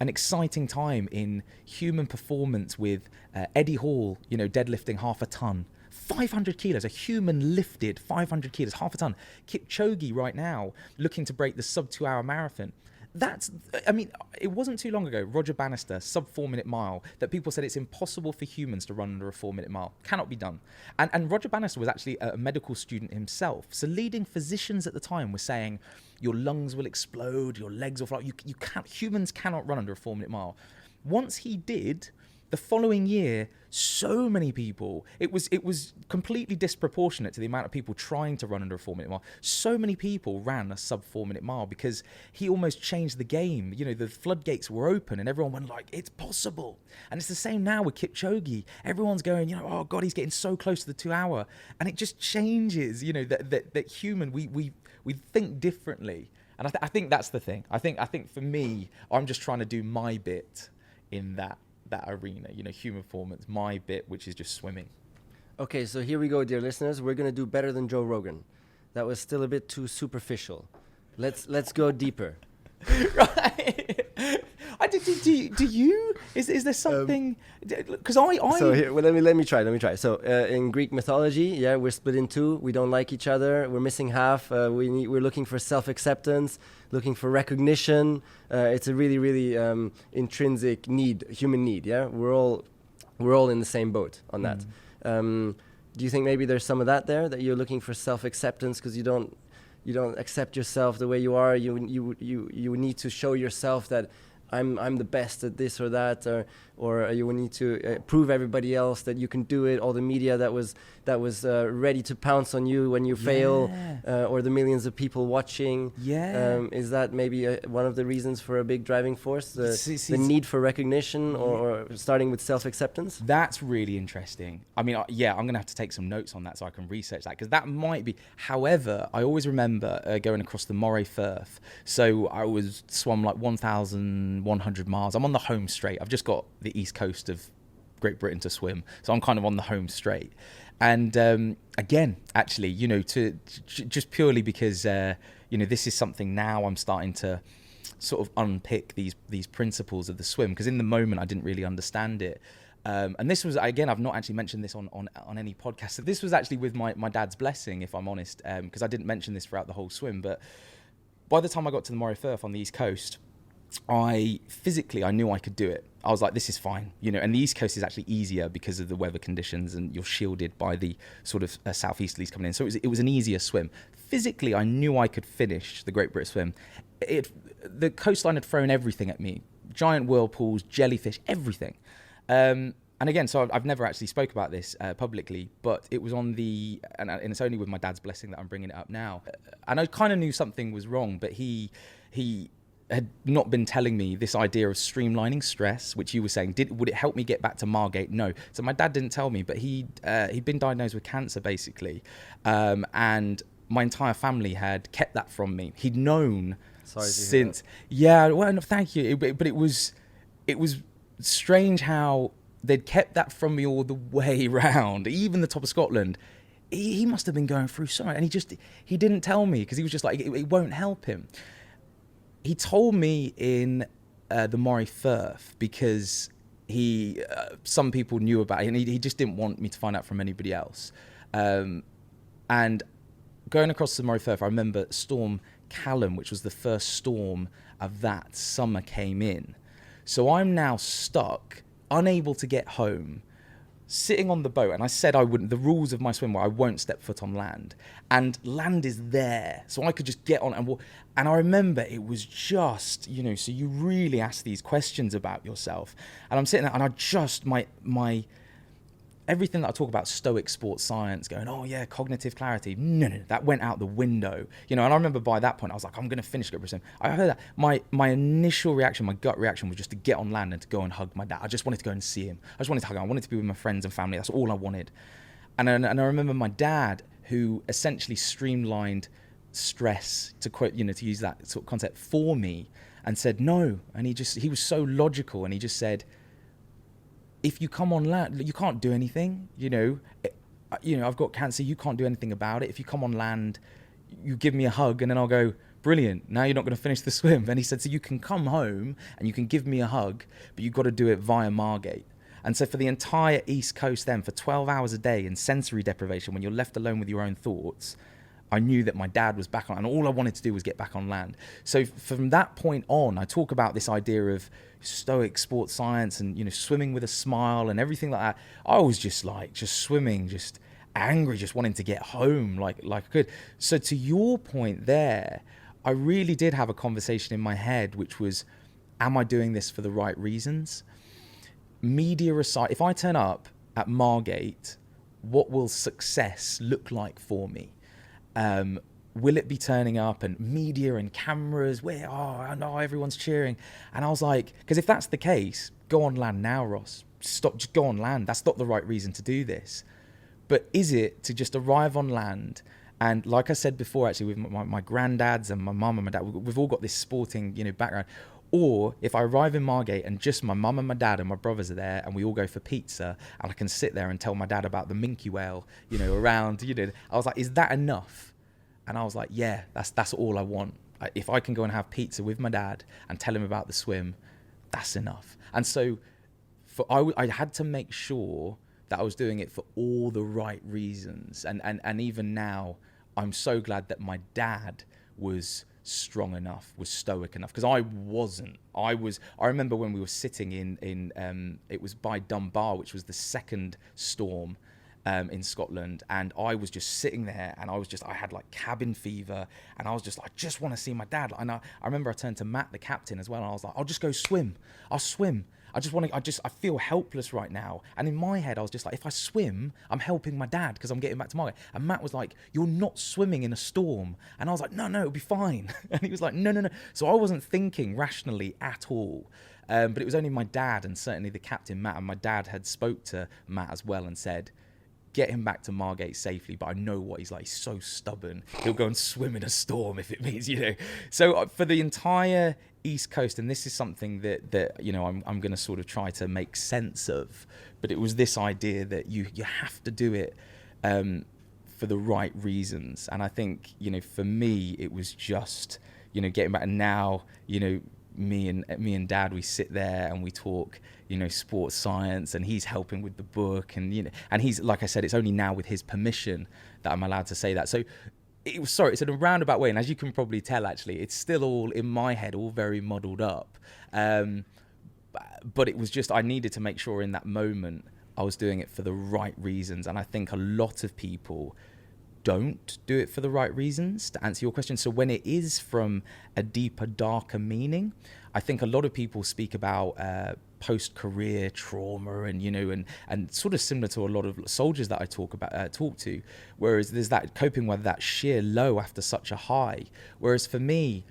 an exciting time in human performance with Eddie Hall, deadlifting half a ton. 500 kilos, a human lifted 500 kilos, half a ton. Kipchoge right now looking to break the sub 2 hour marathon. It wasn't too long ago, Roger Bannister, sub 4 minute mile, that people said it's impossible for humans to run under a 4 minute mile. Cannot be done. And Roger Bannister was actually a medical student himself. So leading physicians at the time were saying, your lungs will explode, your legs will fly. Humans cannot run under a 4 minute mile. Once he did, the following year, so many people, it was completely disproportionate to the amount of people trying to run under a 4 minute mile. So many people ran a sub 4 minute mile because he almost changed the game. The floodgates were open and everyone went like, it's possible. And it's the same now with Kipchoge. Everyone's going, oh God, he's getting so close to the 2 hour. And it just changes, that human, we think differently. And I think that's the thing. I think for me, I'm just trying to do my bit in that arena, human performance, my bit, which is just swimming. Okay, so here we go, dear listeners. We're going to do better than Joe Rogan. That was still a bit too superficial. Let's go deeper. Right. Do you? Is there something? Because I. So here, well, let me try. So in Greek mythology, we're split in two. We don't like each other. We're missing half. We're looking for self-acceptance, looking for recognition. It's a really, really intrinsic need, human need. Yeah, we're all in the same boat on that. Do you think maybe there's some of that there, that you're looking for self-acceptance because you don't accept yourself the way you are? You need to show yourself that I'm the best at this or that, or you will need to prove everybody else that you can do it. All the media that was ready to pounce on you when you fail, or the millions of people watching. Is that maybe one of the reasons for a big driving force, the need for recognition, or starting with self-acceptance? That's really interesting. I'm going to have to take some notes on that so I can research that, because that might be. However, I always remember going across the Moray Firth. So I swum like 1,100 miles. I'm on the home straight. I've just got the east coast of Great Britain to swim, so I'm kind of on the home straight. And again, actually, just purely because this is something now I'm starting to sort of unpick these principles of the swim, because in the moment I didn't really understand it. And this was, again, I've not actually mentioned this on any podcast. So this was actually with my dad's blessing, if I'm honest, because I didn't mention this throughout the whole swim. But by the time I got to the Moray Firth on the east coast, I knew I could do it. I was like, this is fine, and the East Coast is actually easier because of the weather conditions, and you're shielded by the sort of southeasterlies coming in. So it was an easier swim. Physically, I knew I could finish the Great British Swim. The coastline had thrown everything at me: giant whirlpools, jellyfish, everything. And again, so I've never actually spoke about this publicly, but it was on and it's only with my dad's blessing that I'm bringing it up now. And I kind of knew something was wrong, but he had not been telling me this idea of streamlining stress, which you were saying, would it help me get back to Margate? No. So my dad didn't tell me, but he'd been diagnosed with cancer, basically. And my entire family had kept that from me. He'd known since. Yeah, well, no, thank you. But it was strange how they'd kept that from me all the way round, even the top of Scotland. He must have been going through so much, and he didn't tell me, because he was just like, it won't help him. He told me in the Moray Firth because some people knew about it, and he just didn't want me to find out from anybody else. And going across the Moray Firth, I remember Storm Callum, which was the first storm of that summer, came in. So I'm now stuck, unable to get home, sitting on the boat, and I said I wouldn't. The rules of my swim were I won't step foot on land, and land is there, so I could just get on and walk. And I remember it was just, so you really ask these questions about yourself, and I'm sitting there, and I just my everything that I talk about, stoic sports science, going, oh yeah, cognitive clarity, no, that went out the window, And I remember by that point I was like, I'm gonna finish Great Britain. I heard that my initial reaction, my gut reaction, was just to get on land and to go and hug my dad. I just wanted to go and see him. I just wanted to hug him. I wanted to be with my friends and family. That's all I wanted. And I remember my dad, who essentially streamlined stress, to quote, to use that sort of concept for me, and said no. And he was so logical, and he just said, if you come on land, you can't do anything, I've got cancer, you can't do anything about it. If you come on land, you give me a hug, and then I'll go, brilliant. Now you're not going to finish the swim. And he said, so you can come home and you can give me a hug, but you've got to do it via Margate. And so for the entire East Coast then, for 12 hours a day in sensory deprivation, when you're left alone with your own thoughts, I knew that my dad was back on, and all I wanted to do was get back on land. So from that point on, I talk about this idea of stoic sports science and, you know, swimming with a smile and everything like that. I was just swimming, just angry, just wanting to get home like I could. So to your point there, I really did have a conversation in my head, which was, am I doing this for the right reasons? Media aside, if I turn up at Margate, what will success look like for me? Will it be turning up and media and cameras where, I know everyone's cheering? And I was like, because if that's the case, go on land now, Ross. Just go on land. That's not the right reason to do this. But is it to just arrive on land? And like I said before, actually, with my granddads and my mum and my dad, we've all got this sporting, you know, background. Or if I arrive in Margate and just my mum and my dad and my brothers are there and we all go for pizza and I can sit there and tell my dad about the minke whale, you know, around, you know, I was like, is that enough? And I was like, yeah, that's all I want. If I can go and have pizza with my dad and tell him about the swim, that's enough. And so I had to make sure that I was doing it for all the right reasons. And even now, I'm so glad that my dad was strong enough, was stoic enough, because I wasn't. I remember when we were sitting in it was by Dunbar, which was the second storm in Scotland, and I was just sitting there and I had like cabin fever, and I was just like, I just want to see my dad. And I remember I turned to Matt, the captain, as well, and I was like, I'll just go swim. I'll swim. I feel helpless right now. And in my head, I was just like, if I swim, I'm helping my dad because I'm getting back to Margate. And Matt was like, you're not swimming in a storm. And I was like, no, it'll be fine. And he was like, no. So I wasn't thinking rationally at all. But it was only my dad and certainly the captain, Matt, and my dad had spoke to Matt as well and said, get him back to Margate safely, but I know what he's like. He's so stubborn. He'll go and swim in a storm if it means, you know. So for the entire East Coast, and this is something that you know, I'm going to sort of try to make sense of, but it was this idea that you have to do it for the right reasons. And I think, you know, for me, it was just, you know, getting back. And now, you know, me and Dad, we sit there and we talk, you know, sports science, and he's helping with the book, and you know, and he's, like I said, it's only now with his permission that I'm allowed to say that. So it's in a roundabout way, and as you can probably tell, actually, it's still all in my head, all very muddled up. But it was just, I needed to make sure in that moment I was doing it for the right reasons, and I think a lot of people don't do it for the right reasons, to answer your question. So when it is from a deeper, darker meaning, I think a lot of people speak about post-career trauma, and you know, and sort of similar to a lot of soldiers that I talk to, whereas there's that coping with that sheer low after such a high. Whereas for me,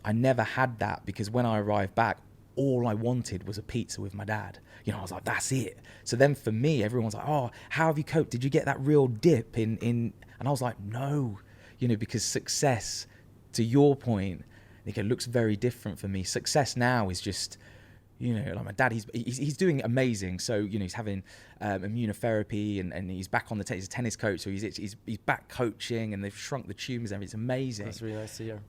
I never had that, because when I arrived back, all I wanted was a pizza with my dad. You know, I was like, that's it. So then for me, everyone's like, oh, how have you coped? Did you get that real dip in? And I was like, no, you know, because success, to your point, Nico, looks very different for me. Success now is just, you know, like my dad, he's doing amazing. So, you know, he's having immunotherapy, and he's back on he's a tennis coach. So he's back coaching, and they've shrunk the tumors, and it's amazing. That's really nice to hear.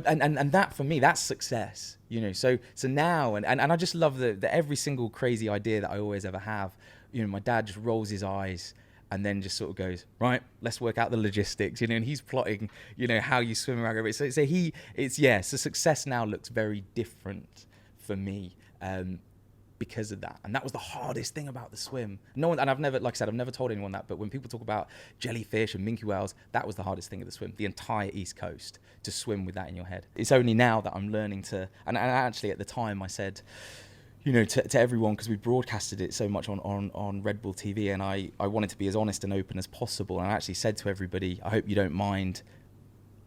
And that for me, that's success, you know. So now, and I just love that every single crazy idea that I always ever have, you know, my dad just rolls his eyes and then just sort of goes, right, let's work out the logistics, you know, and he's plotting, you know, how you swim around. So success now looks very different for me. Because of that. And that was the hardest thing about the swim. No one, and I've never, like I said, I've never told anyone that, but when people talk about jellyfish and minke whales, that was the hardest thing of the swim, the entire East Coast, to swim with that in your head. It's only now that I'm learning to, and actually at the time I said, you know, to everyone, because we broadcasted it so much on Red Bull TV, and I wanted to be as honest and open as possible. And I actually said to everybody, I hope you don't mind,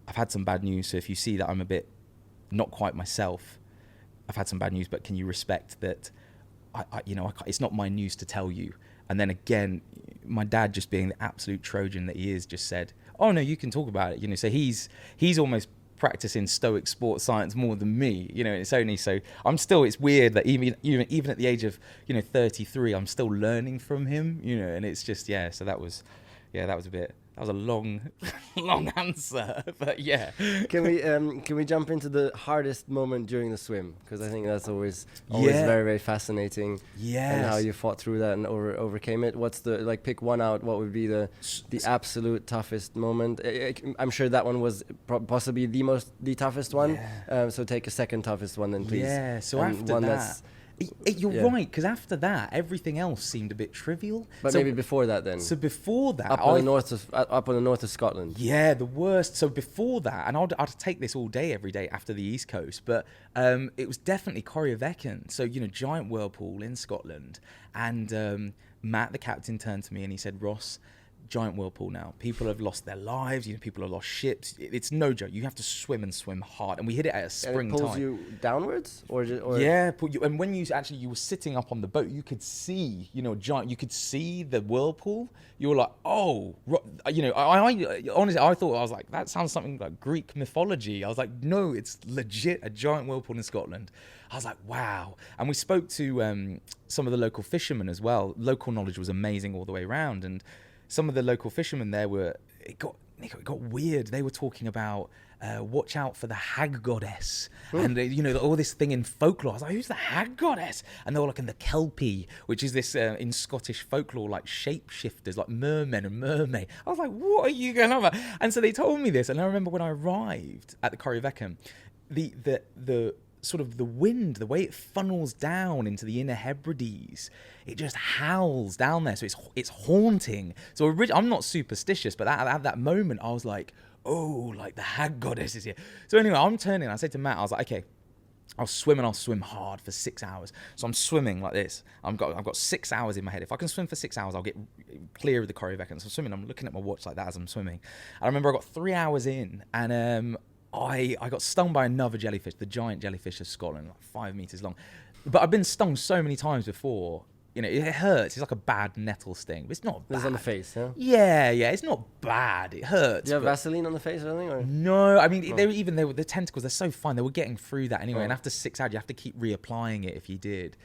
I've had some bad news, so if you see that I'm a bit not quite myself, I've had some bad news, but can you respect that it's not my news to tell you. And then again, my dad, just being the absolute Trojan that he is, just said, oh no, you can talk about it. You know, so he's almost practicing stoic sports science more than me, you know. It's only, so I'm still, it's weird that even at the age of, you know, 33, I'm still learning from him, you know, and it's just, so that was a bit That was a long, long answer, but yeah. Can we jump into the hardest moment during the swim? Because I think that's always Yeah. very, very fascinating. Yes. And how you fought through that and overcame it. What's the, like, pick one out? What would be the absolute toughest moment? I'm sure that one was possibly the toughest one. Yeah. So take a second toughest one then, please. Yeah. So And after one that, you're right, because after that, everything else seemed a bit trivial. But so, maybe before that then. So before that, up on the north of Scotland. Yeah, the worst. So before that, and I'd take this all day, every day after the East Coast, but it was definitely Corryvreckan. So, giant whirlpool in Scotland. And Matt, the captain, turned to me and he said, Ross, giant whirlpool now. People have lost their lives. People have lost ships. It's no joke. You have to swim and swim hard. And we hit it at a spring And it pulls tide. you downwards, or Yeah, and when you were sitting up on the boat, you could see, giant. You could see the whirlpool. You were like, oh, I honestly, I was like, that sounds something like Greek mythology. I was like, no, it's legit a giant whirlpool in Scotland. I was like, wow. And we spoke to some of the local fishermen as well. Local knowledge was amazing all the way around, and some of the local fishermen there it got weird. They were talking about watch out for the hag goddess. And all this thing in folklore. I was like, who's the hag goddess? And they were like, in the Kelpie, which is this in Scottish folklore, like shapeshifters, like mermen and mermaid. I was like, what are you going on about? And so they told me this, and I remember when I arrived at the Corryvreckan, the sort of the wind, the way it funnels down into the Inner Hebrides, it just howls down there. So it's haunting. So I'm not superstitious, but at that moment I was like, oh, like the hag goddess is here. So anyway, I'm turning. I said to Matt, I was like, okay, I'll swim hard for 6 hours. So I'm swimming like this. I've got 6 hours in my head. If I can swim for 6 hours, I'll get clear of the Corryvreckan. So I'm swimming. I'm looking at my watch like that as I'm swimming. I remember I got 3 hours in, and I got stung by another jellyfish, the giant jellyfish of Scotland, like 5 meters long. But I've been stung so many times before. It hurts. It's like a bad nettle sting, but it's not bad. It's on the face, yeah? Yeah. It's not bad. It hurts. Do you have Vaseline on the face or anything? Or? No, I mean, the tentacles, they're so fine. They were getting through that anyway. And after 6 hours, you have to keep reapplying it if you did.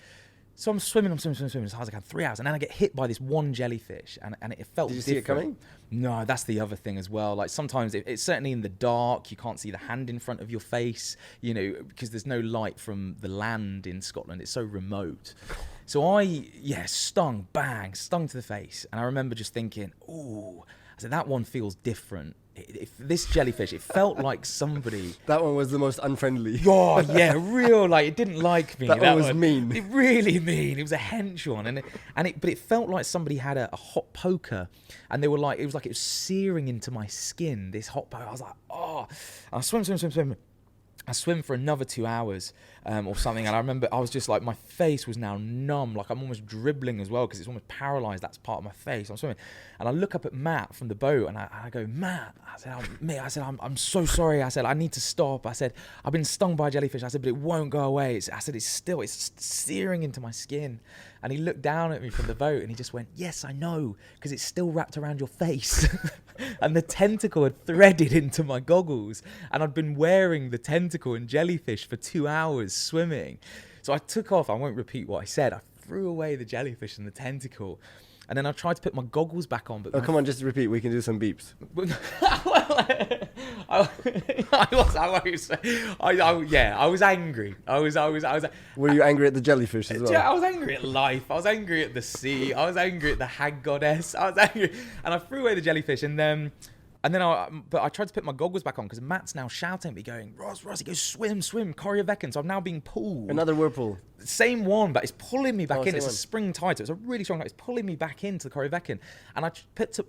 So I'm swimming as hard as I can, 3 hours, and then I get hit by this one jellyfish, and it felt different. Did you see it coming? No, that's the other thing as well. Like sometimes it's certainly in the dark, you can't see the hand in front of your face, because there's no light from the land in Scotland. It's so remote. So stung to the face, and I remember just thinking, ooh, I said, that one feels different. This jellyfish, it felt like somebody... That one was the most unfriendly. Oh, yeah, real, like, it didn't like me. That one was mean. It really mean. It was a hench one. But it felt like somebody had a hot poker, and they were like, it was searing into my skin, this hot poker. I was like, oh. And I swim. I swim for another 2 hours or something, and I remember I was just like, my face was now numb, like I'm almost dribbling as well because it's almost paralyzed. That's part of my face. I'm swimming, and I look up at Matt from the boat, and I go, Matt, I said, I'm so sorry. I said, I need to stop. I said, I've been stung by a jellyfish. I said, but it won't go away. I said, it's searing into my skin. And he looked down at me from the boat, and he just went, yes, I know, because it's still wrapped around your face. And the tentacle had threaded into my goggles, and I'd been wearing the tentacle and jellyfish for 2 hours swimming. So I took off. I won't repeat what I said. I threw away the jellyfish and the tentacle, and then I tried to put my goggles back on. But come on, just repeat. We can do some beeps. I was angry. I was. Were you angry at the jellyfish as well? Yeah, I was angry at life. I was angry at the sea. I was angry at the hag goddess. I was angry, and I threw away the jellyfish, and then I tried to put my goggles back on because Matt's now shouting at me, going, Ross, he goes, swim, Corryvreckan. So I'm now being pulled. Another whirlpool. Same one, but it's pulling me back in. It's one. a spring tide, so it's a really strong tide. It's pulling me back into the Corryvreckan. And I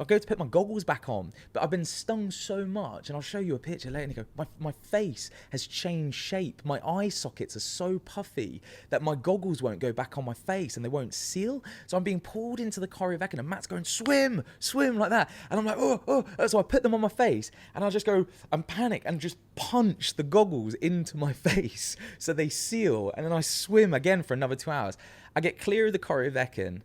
go to put my goggles back on, but I've been stung so much, and I'll show you a picture later, and you go, my face has changed shape. My eye sockets are so puffy that my goggles won't go back on my face, and they won't seal. So I'm being pulled into the Corryvreckan, and Matt's going, swim, like that. And I'm like, oh. So I put them on my face, and I just go and panic and just punch the goggles into my face so they seal, and then I swim again for another 2 hours. I get clear of the Corryvreckan.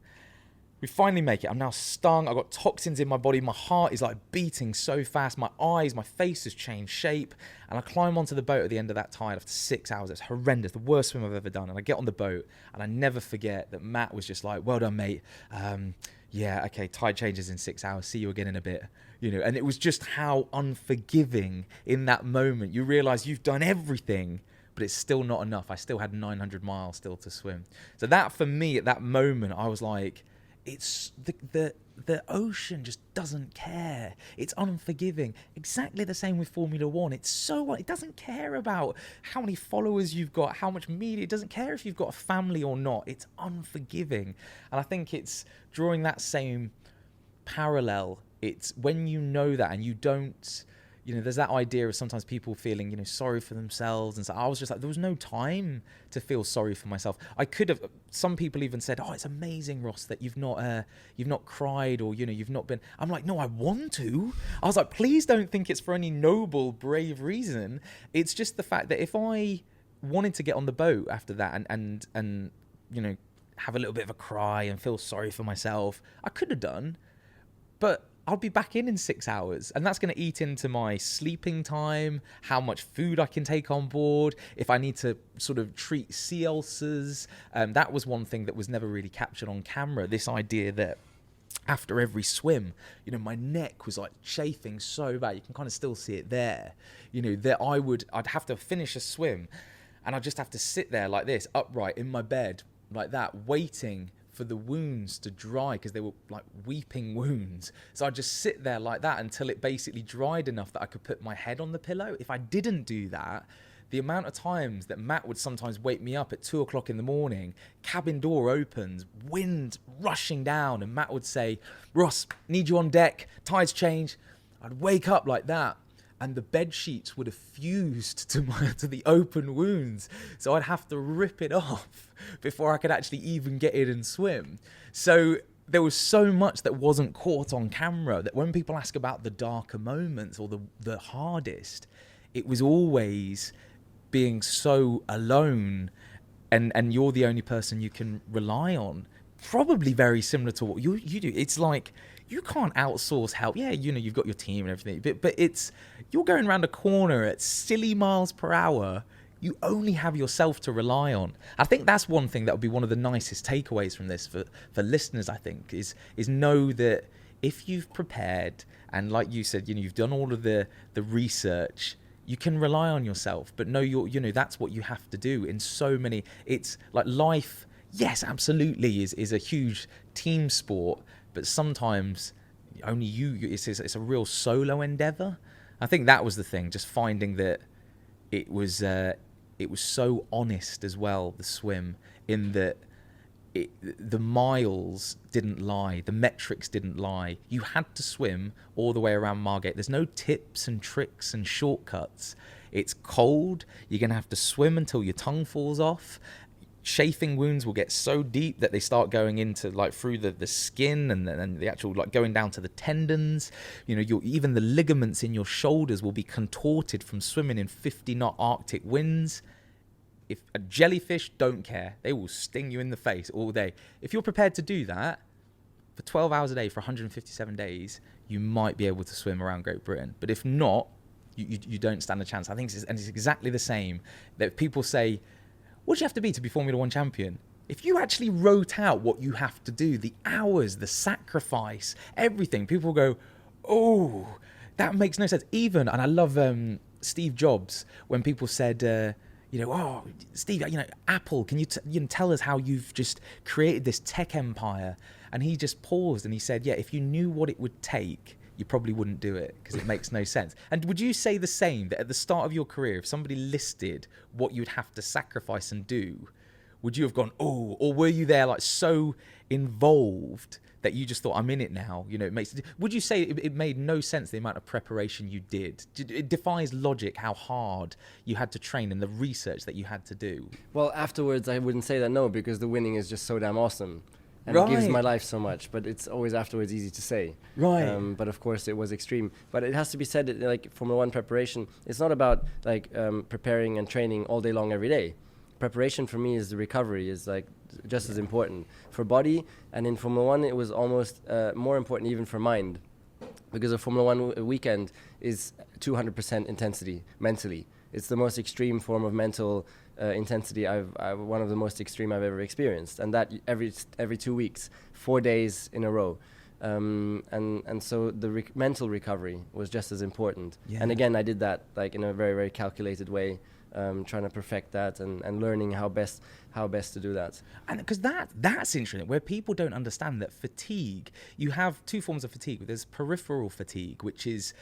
We finally make it. I'm now stung. I've got toxins in my body. My heart is like beating so fast. My face has changed shape. And I climb onto the boat at the end of that tide after 6 hours. It's horrendous, the worst swim I've ever done. And I get on the boat, and I never forget that Matt was just like, well done, mate. yeah, okay, tide changes in 6 hours. See you again in a bit. And it was just how unforgiving in that moment. You realize you've done everything, but it's still not enough. I still had 900 miles still to swim. So that, for me, at that moment, I was like, it's the ocean just doesn't care. It's unforgiving. Exactly the same with Formula One. It doesn't care about how many followers you've got, how much media. It doesn't care if you've got a family or not. It's unforgiving. And I think it's drawing that same parallel. It's when you know that and you don't, there's that idea of sometimes people feeling, sorry for themselves. And so I was just like, there was no time to feel sorry for myself. I could have, some people even said, oh, it's amazing, Ross, that you've not cried or, you've not been, I'm like, no, I want to. I was like, please don't think it's for any noble, brave reason. It's just the fact that if I wanted to get on the boat after that and have a little bit of a cry and feel sorry for myself, I could have done, but I'll be back in 6 hours, and that's going to eat into my sleeping time, how much food I can take on board, if I need to sort of treat sea ulcers. That was one thing that was never really captured on camera, this idea that after every swim, my neck was like chafing so bad. You can kind of still see it there, that I'd have to finish a swim and I'd just have to sit there like this, upright in my bed, like that, waiting for the wounds to dry, because they were like weeping wounds. So I'd just sit there like that until it basically dried enough that I could put my head on the pillow. If I didn't do that, the amount of times that Matt would sometimes wake me up at 2 o'clock in the morning, cabin door opens, wind rushing down, and Matt would say, Ross, need you on deck, tides change. I'd wake up like that, and the bed sheets would have fused to the open wounds. So I'd have to rip it off before I could actually even get in and swim. So there was so much that wasn't caught on camera, that when people ask about the darker moments or the hardest, it was always being so alone and you're the only person you can rely on. Probably very similar to what you do. It's like, you can't outsource help. Yeah, you've got your team and everything, but it's, you're going around a corner at silly miles per hour. You only have yourself to rely on. I think that's one thing that would be one of the nicest takeaways from this for listeners, I think, is know that if you've prepared and, like you said, you've done all of the research, you can rely on yourself. But know that's what you have to do in so many. It's like life. Yes, absolutely is a huge team sport, but sometimes only it's a real solo endeavor. I think that was the thing, just finding that it was so honest as well, the swim, in that the miles didn't lie, the metrics didn't lie. You had to swim all the way around Margate. There's no tips and tricks and shortcuts. It's cold. You're going to have to swim until your tongue falls off. Chafing wounds will get so deep that they start going into like through the skin and the actual like going down to the tendons. Even the ligaments in your shoulders will be contorted from swimming in 50-knot Arctic winds. If a jellyfish don't care, they will sting you in the face all day. If you're prepared to do that for 12 hours a day for 157 days, you might be able to swim around Great Britain. But if not, you don't stand a chance. I think it's exactly the same that people say, what do you have to be Formula One champion? If you actually wrote out what you have to do, the hours, the sacrifice, everything, people go, oh, that makes no sense. Even, and I love Steve Jobs, when people said, oh, Steve, Apple, can you tell us how you've just created this tech empire? And he just paused and he said, yeah, if you knew what it would take, you probably wouldn't do it because it makes no sense. And would you say the same, that at the start of your career, if somebody listed what you'd have to sacrifice and do, would you have gone, oh, or were you there like so involved that you just thought, I'm in it now? Would you say it made no sense the amount of preparation you did? It defies logic how hard you had to train and the research that you had to do. Well, afterwards, I wouldn't say that no, because the winning is just so damn awesome. And right. It gives my life so much, but it's always afterwards easy to say. Right. But of course it was extreme. But it has to be said that, like, Formula One preparation, it's not about like preparing and training all day long every day. Preparation for me is the recovery, is like just as important for body. And in Formula One, it was almost more important even for mind, because a Formula One weekend is 200% intensity mentally. It's the most extreme form of mental intensity one of the most extreme I've ever experienced, and that every 2 weeks, 4 days in a row. And so the mental recovery was just as important. Yeah. And again, I did that like in a very, very calculated way, trying to perfect that and learning how best to do that. And because that's interesting, where people don't understand that fatigue, you have two forms of fatigue. There's peripheral fatigue, which is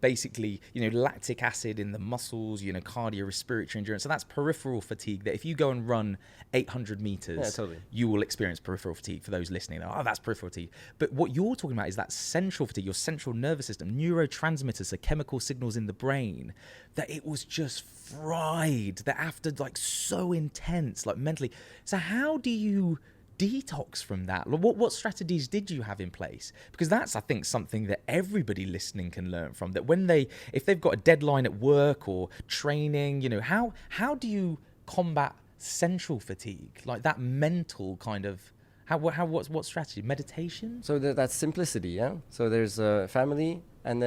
basically, lactic acid in the muscles, cardiorespiratory endurance. So that's peripheral fatigue, that if you go and run 800 meters, you will experience peripheral fatigue. For those listening, that's peripheral fatigue. But what you're talking about is that central fatigue, your central nervous system, neurotransmitters, so chemical signals in the brain, that it was just fried, that after like so intense, like mentally. So how do you detox from that? What strategies did you have in place? Because that's, I think, something that everybody listening can learn from, that if they've got a deadline at work or training, how do you combat central fatigue, like that mental kind of, what strategy? Meditation? So that's simplicity, yeah? So there's family, and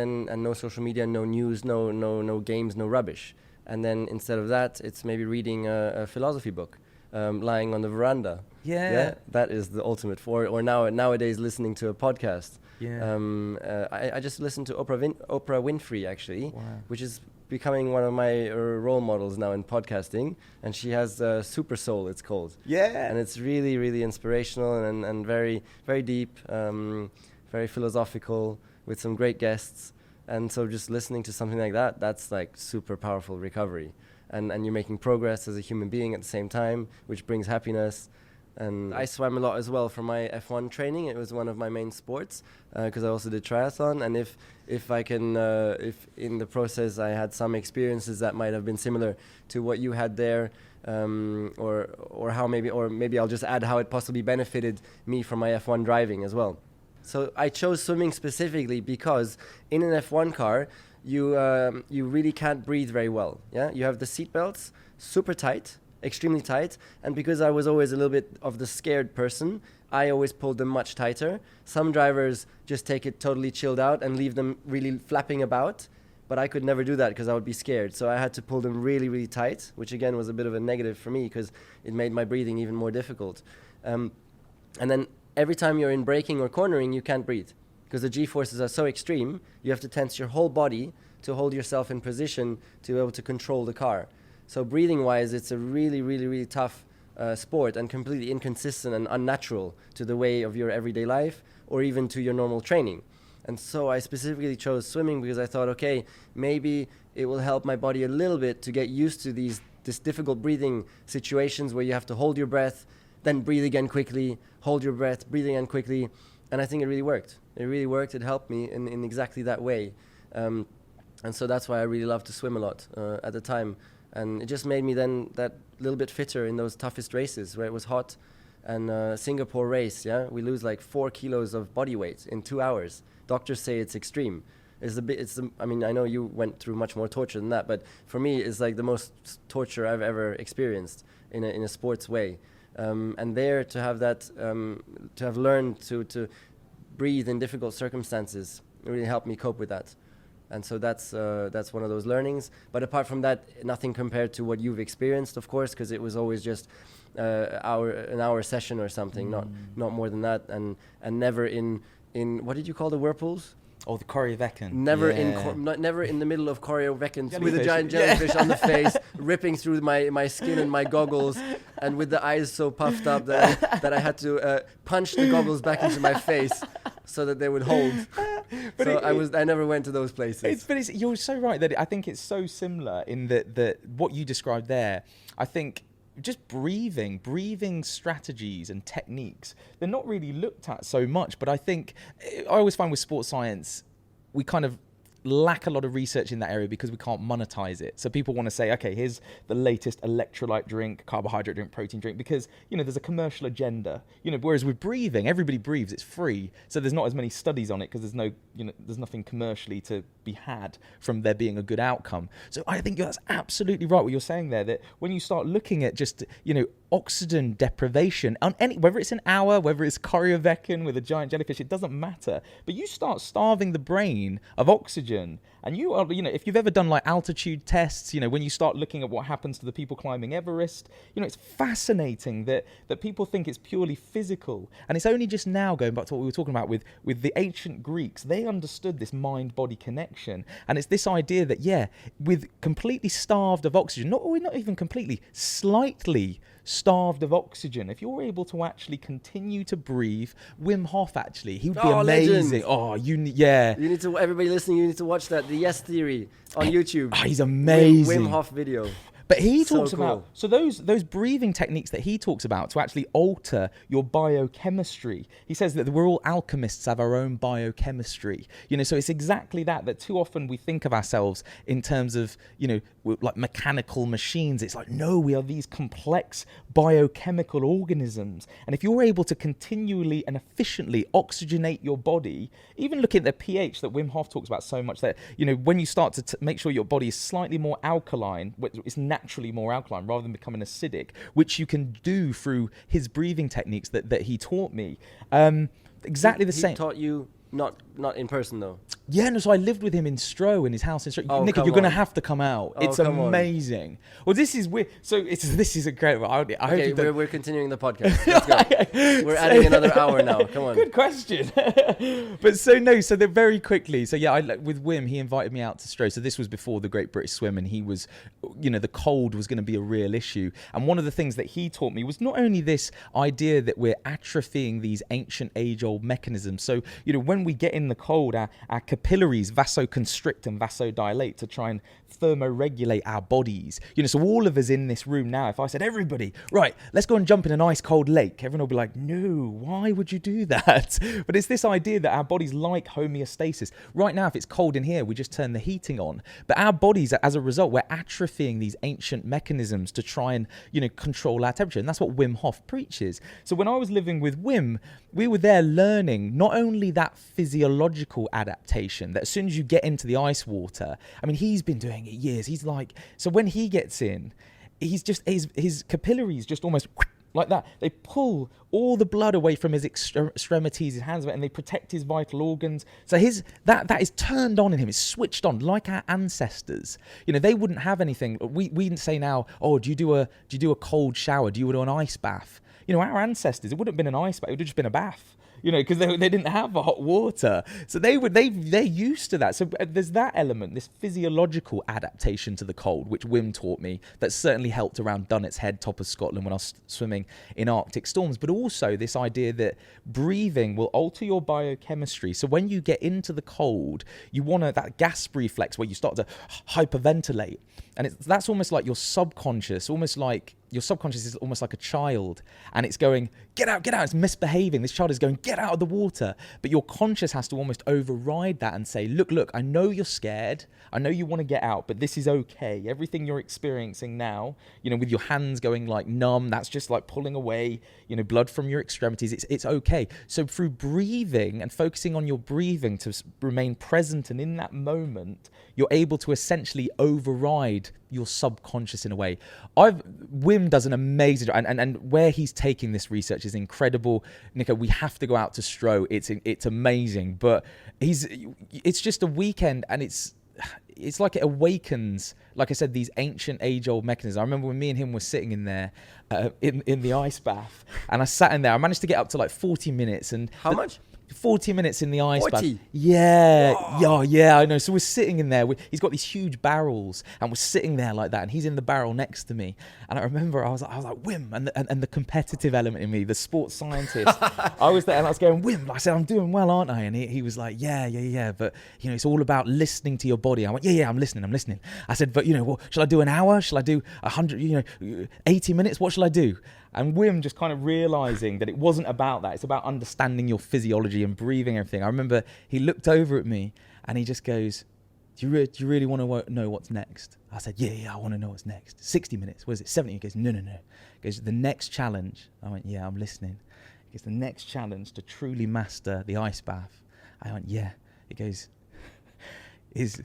no social media, no news, no games, no rubbish. And then instead of that, it's maybe reading a philosophy book, lying on the veranda. Yeah. That is the ultimate or nowadays listening to a podcast. Yeah. I just listened to Oprah Winfrey, actually, wow, which is becoming one of my role models now in podcasting. And she has Super Soul, it's called. Yeah. And it's really, really inspirational and very, very deep, very philosophical, with some great guests. And so just listening to something like that, that's like super powerful recovery. And you're making progress as a human being at the same time, which brings happiness. And I swam a lot as well for my F1 training. It was one of my main sports, because I also did triathlon. And if in the process I had some experiences that might have been similar to what you had there, or maybe I'll just add how it possibly benefited me from my F1 driving as well. So I chose swimming specifically because in an F1 car, you really can't breathe very well. Yeah, you have the seatbelts super tight, extremely tight, and because I was always a little bit of the scared person, I always pulled them much tighter. Some drivers just take it totally chilled out and leave them really flapping about, but I could never do that because I would be scared. So I had to pull them really, really tight, which again was a bit of a negative for me because it made my breathing even more difficult. And then every time you're in braking or cornering, you can't breathe because the G-forces are so extreme. You have to tense your whole body to hold yourself in position to be able to control the car. So breathing-wise, it's a really, really, really tough sport and completely inconsistent and unnatural to the way of your everyday life or even to your normal training. And so I specifically chose swimming because I thought, okay, maybe it will help my body a little bit to get used to this difficult breathing situations where you have to hold your breath, then breathe again quickly, hold your breath, breathe again quickly. And I think it really worked. It helped me in exactly that way. And so that's why I really loved to swim a lot at the time. And it just made me then that little bit fitter in those toughest races where it was hot. And Singapore race, yeah, we lose like 4 kilos of body weight in 2 hours. Doctors say it's extreme. I mean, I know you went through much more torture than that, but for me, it's like the most torture I've ever experienced in a sports way. And there to have that, to have learned to breathe in difficult circumstances, it really helped me cope with that. And so that's one of those learnings. But apart from that, nothing compared to what you've experienced, of course, because it was always just an hour session or something, not more than that, and never in what did you call the whirlpools? Oh, the Koryovekan. Never in the middle of Koryovekan with a giant jellyfish on the face, ripping through my skin and my goggles, and with the eyes so puffed up that I had to punch the goggles back into my face so that they would hold. But so I never went to those places. You're so right that I think it's so similar in that what you described there. I think just breathing strategies and techniques, they're not really looked at so much. But I think I always find with sports science, we kind of lack a lot of research in that area because we can't monetize it. So people want to say, okay, here's the latest electrolyte drink, carbohydrate drink, protein drink, because, there's a commercial agenda, whereas with breathing, everybody breathes, it's free. So there's not as many studies on it because there's nothing commercially to be had from there being a good outcome. So I think that's absolutely right what you're saying there, that when you start looking at just, oxygen deprivation on whether it's an hour, whether it's Koryovekan with a giant jellyfish, it doesn't matter. But you start starving the brain of oxygen, And you are, if you've ever done like altitude tests, when you start looking at what happens to the people climbing Everest, it's fascinating that people think it's purely physical. And it's only just now, going back to what we were talking about with the ancient Greeks, they understood this mind-body connection. And it's this idea that, with completely starved of oxygen, not even completely, slightly starved of oxygen, if you're able to actually continue to breathe, Wim Hof actually, he would be amazing. Legend. Oh, you need to, everybody listening, you need to watch that, the Yes Theory on YouTube. Oh, he's amazing. Wim Hof video. But he talks about, so those breathing techniques that he talks about to actually alter your biochemistry. He says that we're all alchemists, have our own biochemistry. So it's exactly that too often we think of ourselves in terms of, like mechanical machines. It's like, no, we are these complex biochemical organisms. And if you're able to continually and efficiently oxygenate your body, even looking at the pH that Wim Hof talks about so much, that, when you start to make sure your body is slightly more alkaline, it's naturally more alkaline rather than becoming acidic, which you can do through his breathing techniques that he taught me. Exactly the same. He taught you not in person though. Yeah, no. So I lived with him in Stroh, in his house in Stroh. Oh, Nick, you're going to have to come out. It's amazing. Well, this is weird. So this is incredible. Okay, we're continuing the podcast. Let's go. We're adding another hour now. Come on. Good question. But so they're very quickly. So with Wim, he invited me out to Stroh. So this was before the Great British Swim, and he was, the cold was going to be a real issue. And one of the things that he taught me was not only this idea that we're atrophying these ancient age-old mechanisms. So, when we get in the cold, our capillaries vasoconstrict and vasodilate to try and thermoregulate our bodies. So all of us in this room now, if I said, everybody, right, let's go and jump in an ice cold lake, everyone will be like, no, why would you do that? But it's this idea that our bodies like homeostasis. Right now, if it's cold in here, we just turn the heating on. But our bodies, as a result, we're atrophying these ancient mechanisms to try and, control our temperature. And that's what Wim Hof preaches. So when I was living with Wim, we were there learning not only that physiological adaptation, that as soon as you get into the ice water, I mean, he's been doing it years. He's like, so when he gets in, he's just, his capillaries just almost like that. They pull all the blood away from his extremities, his hands, and they protect his vital organs. So that is turned on in him. It's switched on, like our ancestors. They wouldn't have anything. We didn't say now, oh, do you do a cold shower? Do you do an ice bath? Our ancestors, it wouldn't have been an ice bath. It would have just been a bath. Because they didn't have the hot water. So they're used to that. So there's that element, this physiological adaptation to the cold, which Wim taught me, that certainly helped around Dunnot's Head, top of Scotland, when I was swimming in Arctic storms. But also this idea that breathing will alter your biochemistry. So when you get into the cold, you want that gasp reflex where you start to hyperventilate. And that's almost like your subconscious, almost like your subconscious is almost like a child, and it's going, get out, it's misbehaving. This child is going, get out of the water. But your conscious has to almost override that and say, look, I know you're scared. I know you want to get out, but this is okay. Everything you're experiencing now, with your hands going like numb, that's just like pulling away, blood from your extremities. It's okay. So through breathing and focusing on your breathing to remain present and in that moment, you're able to essentially override your subconscious in a way. Wim does an amazing job, and where he's taking this research is incredible. Nico, we have to go out to Stroh. It's amazing, but it's just a weekend, and it's like it awakens, like I said, these ancient age-old mechanisms. I remember when me and him were sitting in there in the ice bath, and I sat in there. I managed to get up to like 40 minutes. And how much? 40 minutes in the ice 40? bath. Yeah, I know. So we're sitting in there. He's got these huge barrels, and we're sitting there like that, and he's in the barrel next to me. And I remember I was like, Wim, and the competitive element in me, the sports scientist. I was there, and I was going, Wim. I said, I'm doing well, aren't I? And he was like, yeah. But it's all about listening to your body. I went, yeah, I'm listening. I said, but well, shall I do an hour? Shall I do 100? 80 minutes? What shall I do? And Wim just kind of realizing that it wasn't about that. It's about understanding your physiology and breathing everything. I remember he looked over at me and he just goes, do you really want to know what's next? I said, yeah, I want to know what's next. 60 minutes. What is it? 70? He goes, no. He goes, the next challenge. I went, yeah, I'm listening. He goes, the next challenge to truly master the ice bath. I went, yeah. He goes, is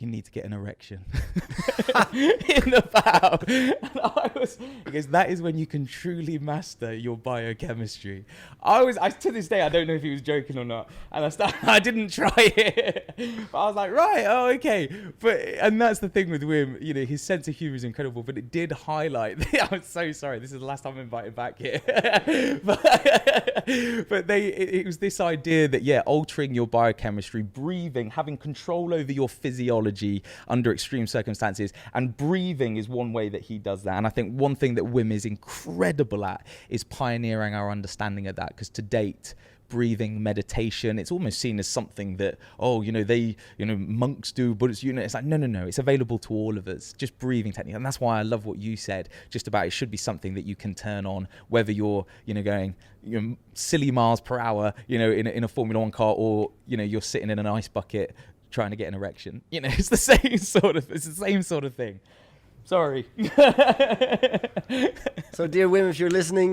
you need to get an erection in the bow. And he goes, that is when you can truly master your biochemistry. To this day, I don't know if he was joking or not. And I didn't try it. But I was like, right, oh, okay. And that's the thing with Wim, his sense of humor is incredible, but it did highlight, I'm so sorry, this is the last time I'm invited back here. but it was this idea that, altering your biochemistry, breathing, having control over your physiology under extreme circumstances, and breathing is one way that he does that. And I think one thing that Wim is incredible at is pioneering our understanding of that, because to date, breathing, meditation, it's almost seen as something that, monks do, Buddhists, it's like, no, it's available to all of us, just breathing technique. And that's why I love what you said, just about it should be something that you can turn on, whether you're, going, silly miles per hour, in a Formula One car, or, you're sitting in an ice bucket trying to get an erection. It's the same sort of thing. Sorry. So, dear Wim, if you're listening,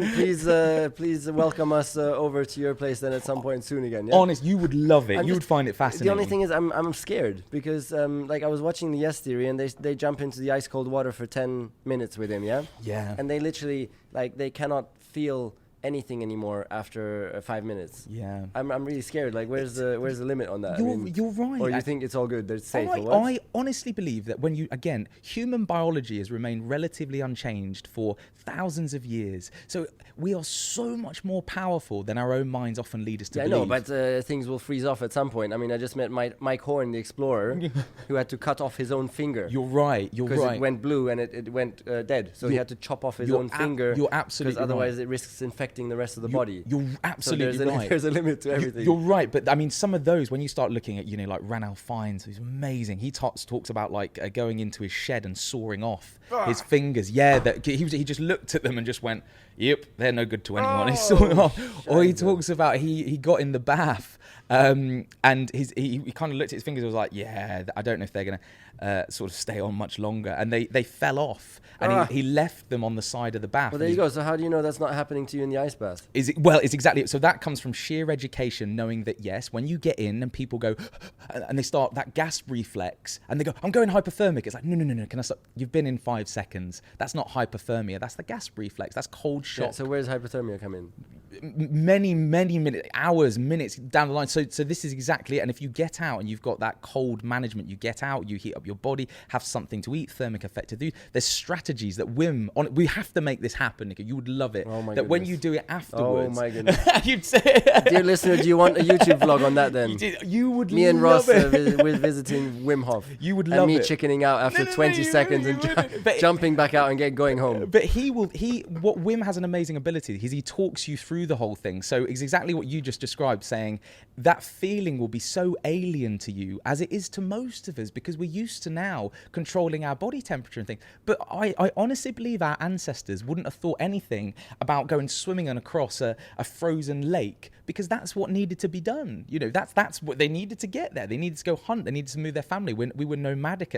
please welcome us over to your place then at some point soon again. Yeah? Honest, you would love it. You would find it fascinating. The only thing is, I'm scared because, I was watching the Yes Theory, and they jump into the ice cold water for 10 minutes with him. Yeah. Yeah. And they literally they cannot feel anything anymore after 5 minutes. Yeah. I'm really scared. Like, where's the limit on that? You're right. Or you think it's all good? That it's safe? I honestly believe that human biology has remained relatively unchanged for thousands of years. So we are so much more powerful than our own minds often lead us to believe. I know, but things will freeze off at some point. I mean, I just met Mike Horn, the explorer, who had to cut off his own finger. You're right. Because it went blue and it went dead. So he had to chop off his own finger. You're absolutely right. Because otherwise it risks infecting the rest of the body. You're absolutely right. There's a limit to everything. You're right, but I mean, some of those, when you start looking at, like Ranulph Fiennes, who's amazing. He talks about going into his shed and sawing off his fingers. Yeah, that he just looked at them and just went, "Yep, they're no good to anyone." He saw them off. Or he talks about he got in the bath. And he kind of looked at his fingers and was like, yeah, I don't know if they're going to sort of stay on much longer. And they fell off. And he left them on the side of the bath. Well, there you go. So how do you know that's not happening to you in the ice bath? It's exactly it. So that comes from sheer education, knowing that, yes, when you get in and people go, and they start that gasp reflex, and they go, I'm going hypothermic. It's like, no, can I stop? You've been in 5 seconds. That's not hypothermia. That's the gasp reflex. That's cold shock. Yeah, so where does hypothermia come in? Many minutes, hours, minutes down the line. So this is exactly it. And if you get out and you've got that cold management, you get out, you heat up your body, have something to eat, thermic effect to do. There's strategies that we have to make this happen, Nico. You would love it. Oh my that goodness. When you do it afterwards. Oh my goodness. You'd say, dear listener, do you want a YouTube vlog on that then? You would Me and love Ross we're visiting Wim Hof. You would love it. And me chickening out after 20 seconds and jumping back out and going home. But what Wim has an amazing ability is he talks you through the whole thing. So it's exactly what you just described, saying that feeling will be so alien to you as it is to most of us, because we're used to now controlling our body temperature and things. But I honestly believe our ancestors wouldn't have thought anything about going swimming across a frozen lake, because that's what needed to be done. That's what they needed to get there. They needed to go hunt. They needed to move their family. We were nomadic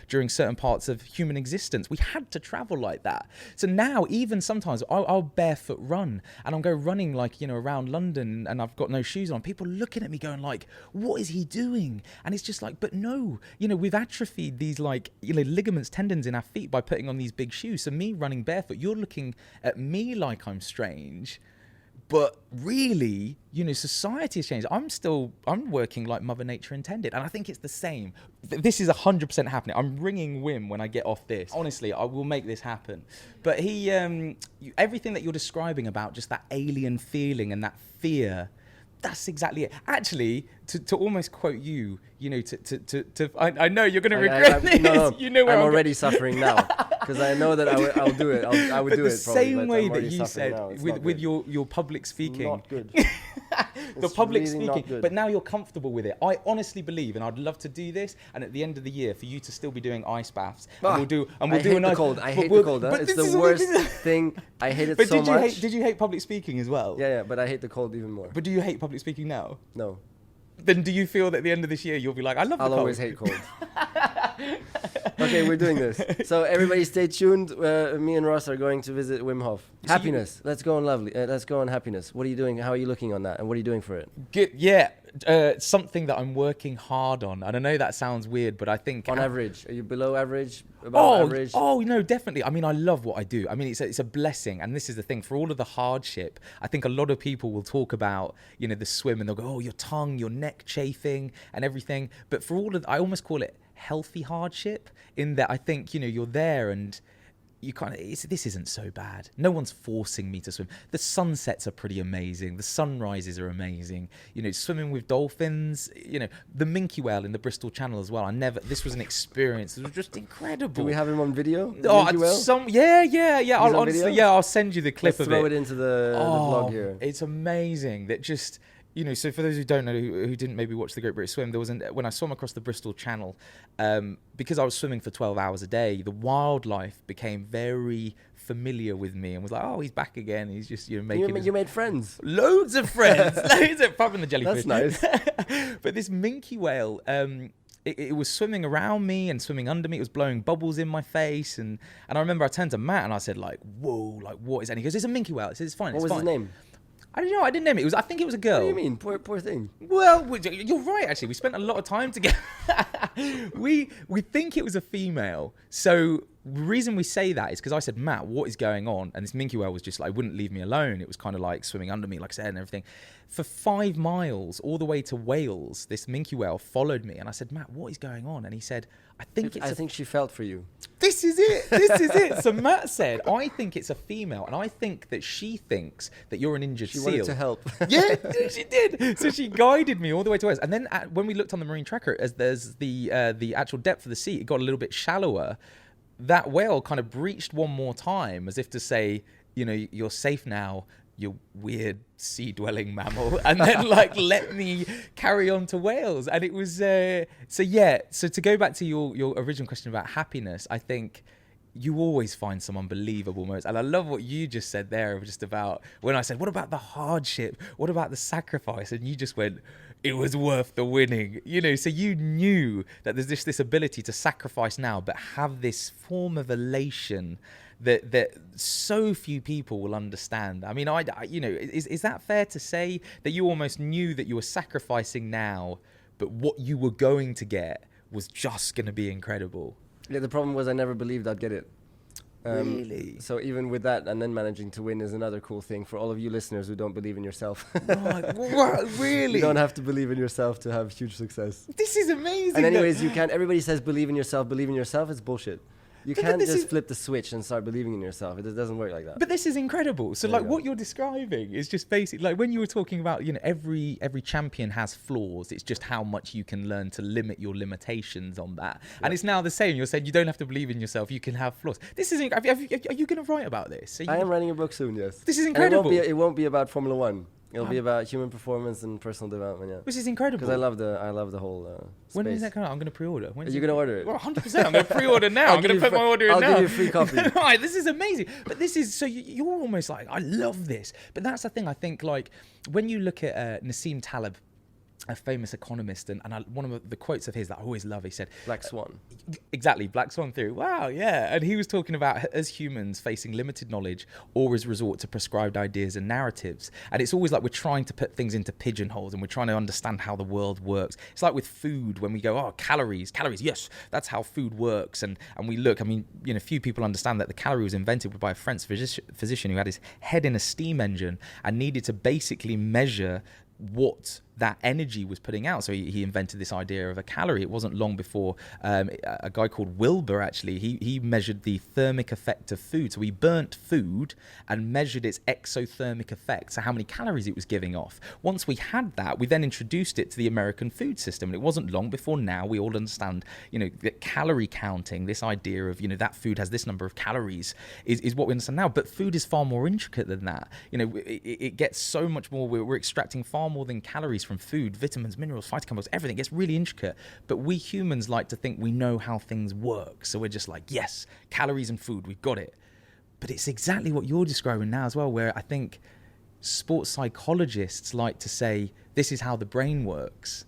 during certain parts of human existence. We had to travel like that. So now, even sometimes I'll barefoot run, and I'll go running around London, and I've got no shoes on. People looking at me going like, what is he doing? And it's just like, but no, we've atrophied these ligaments, tendons in our feet by putting on these big shoes. So me running barefoot, you're looking at me like I'm strange. But really, society has changed. I'm working like Mother Nature intended. And I think it's the same. This is 100% happening. I'm ringing Wim when I get off this. Honestly, I will make this happen. But everything that you're describing about just that alien feeling and that fear, that's exactly it. Actually, to almost quote you, I know you're going to regret this. No. I'm already suffering now. Because I know that I'll do it. I would do it probably. The same way that you said with your public speaking. Not good. The public really speaking. But now you're comfortable with it. I honestly believe, and I'd love to do this, and at the end of the year, for you to still be doing ice baths. And we'll do a nice cold. I hate the cold. It's the worst thing. I hate it so much. Did you hate public speaking as well? Yeah, but I hate the cold even more. But do you hate public speaking now? No. Then do you feel that at the end of this year, you'll be like, I love the cold? I'll always hate cold. Okay, we're doing this. So everybody stay tuned. Me and Ross are going to visit Wim Hof. Happiness. Let's go on happiness. What are you doing? How are you looking on that? And what are you doing for it? Good. Yeah. Something that I'm working hard on. And I know that sounds weird, but I think... On average, are you below average, above average? Oh, no, definitely. I mean, I love what I do. I mean, it's a blessing. And this is the thing. For all of the hardship, I think a lot of people will talk about, the swim and they'll go, oh, your tongue, your neck chafing and everything. But for all of... I almost call it healthy hardship, in that I think, you're there and... you kind of, this isn't so bad. No one's forcing me to swim. The sunsets are pretty amazing. The sunrises are amazing. Swimming with dolphins, the minke whale in the Bristol Channel as well. This was an experience. It was just incredible. Do we have him on video? Yeah. I'll send you the clip of it. Throw it into the vlog here. It's amazing that just... so for those who don't know, who didn't maybe watch the Great British Swim, when I swam across the Bristol Channel, because I was swimming for 12 hours a day, the wildlife became very familiar with me and was like, oh, he's back again. He's just, making... You made friends. Loads of friends. Apart from the jellyfish. That's nice. But this minke whale... It was swimming around me and swimming under me. It was blowing bubbles in my face. And I remember I turned to Matt and I said, like, whoa, like, what is that? And he goes, it's a minke whale. I said, it's fine. What was his name? I don't know. I didn't name it. I think it was a girl. What do you mean? Poor thing. Well, you're right. Actually, we spent a lot of time together. we think it was a female. So the reason we say that is because I said, Matt, what is going on? And this minke whale was just like, wouldn't leave me alone. It was kind of like swimming under me, like I said, and everything. For 5 miles, all the way to Wales, this minke whale followed me. And I said, Matt, what is going on? And he said, I think she felt for you. This is it. So Matt said, I think it's a female. And I think that she thinks that you're an injured seal. She wanted to help. Yeah, she did. So she guided me all the way to Wales. And then when we looked on the marine tracker, as there's the actual depth of the sea, it got a little bit shallower. That whale kind of breached one more time, as if to say, you're safe now, you weird sea-dwelling mammal, and then let me carry on to Wales. And it was so to go back to your original question about happiness, I think you always find some unbelievable moments. And I love what you just said there, just about when I said, what about the hardship? What about the sacrifice? And you just went, it was worth the winning. So you knew that there's this ability to sacrifice now, but have this form of elation that so few people will understand. I mean, is that fair to say that you almost knew that you were sacrificing now, but what you were going to get was just going to be incredible? Yeah, the problem was I never believed I'd get it. Really? So even with that, and then managing to win is another cool thing for all of you listeners who don't believe in yourself. Right, really? You don't have to believe in yourself to have huge success. This is amazing. And anyways, you can't... Everybody says believe in yourself. It's bullshit. You can't just flip the switch and start believing in yourself. It doesn't work like that. But this is incredible. So what you're describing is just basically like when you were talking about, every champion has flaws. It's just how much you can learn to limit your limitations on that. Yeah. And it's now the same. You're saying you don't have to believe in yourself. You can have flaws. This is are you going to write about this? I am writing a book soon, yes. This is incredible. And it won't be about Formula One. It'll be about human performance and personal development, yeah. Which is incredible. Because I love the whole space. When is that coming out? I'm going to pre-order. Are you going to order it? Well, 100%. I'm going to pre-order now. I'm going to put my order in now. I'll give you a free copy. Right, this is amazing. But this is, so you're almost like, I love this. But that's the thing, I think, like, when you look at Nassim Taleb, a famous economist, and one of the quotes of his that I always love, he said... Black Swan. Exactly, Black Swan theory. Wow, yeah. And he was talking about as humans facing limited knowledge, always resort to prescribed ideas and narratives. And it's always like we're trying to put things into pigeonholes and we're trying to understand how the world works. It's like with food, when we go, oh, calories, yes, that's how food works. And we look, I mean, few people understand that the calorie was invented by a French physician who had his head in a steam engine and needed to basically measure what that energy was putting out. So he invented this idea of a calorie. It wasn't long before a guy called Wilbur, actually, he measured the thermic effect of food. So he burnt food and measured its exothermic effect, so how many calories it was giving off. Once we had that, we then introduced it to the American food system. And it wasn't long before now we all understand, that calorie counting, this idea of, that food has this number of calories is what we understand now. But food is far more intricate than that. It gets so much more, we're extracting far more than calories from food, vitamins, minerals, phytochemicals, everything gets really intricate. But we humans like to think we know how things work. So we're just like, yes, calories and food, we've got it. But it's exactly what you're describing now as well, where I think sports psychologists like to say, this is how the brain works.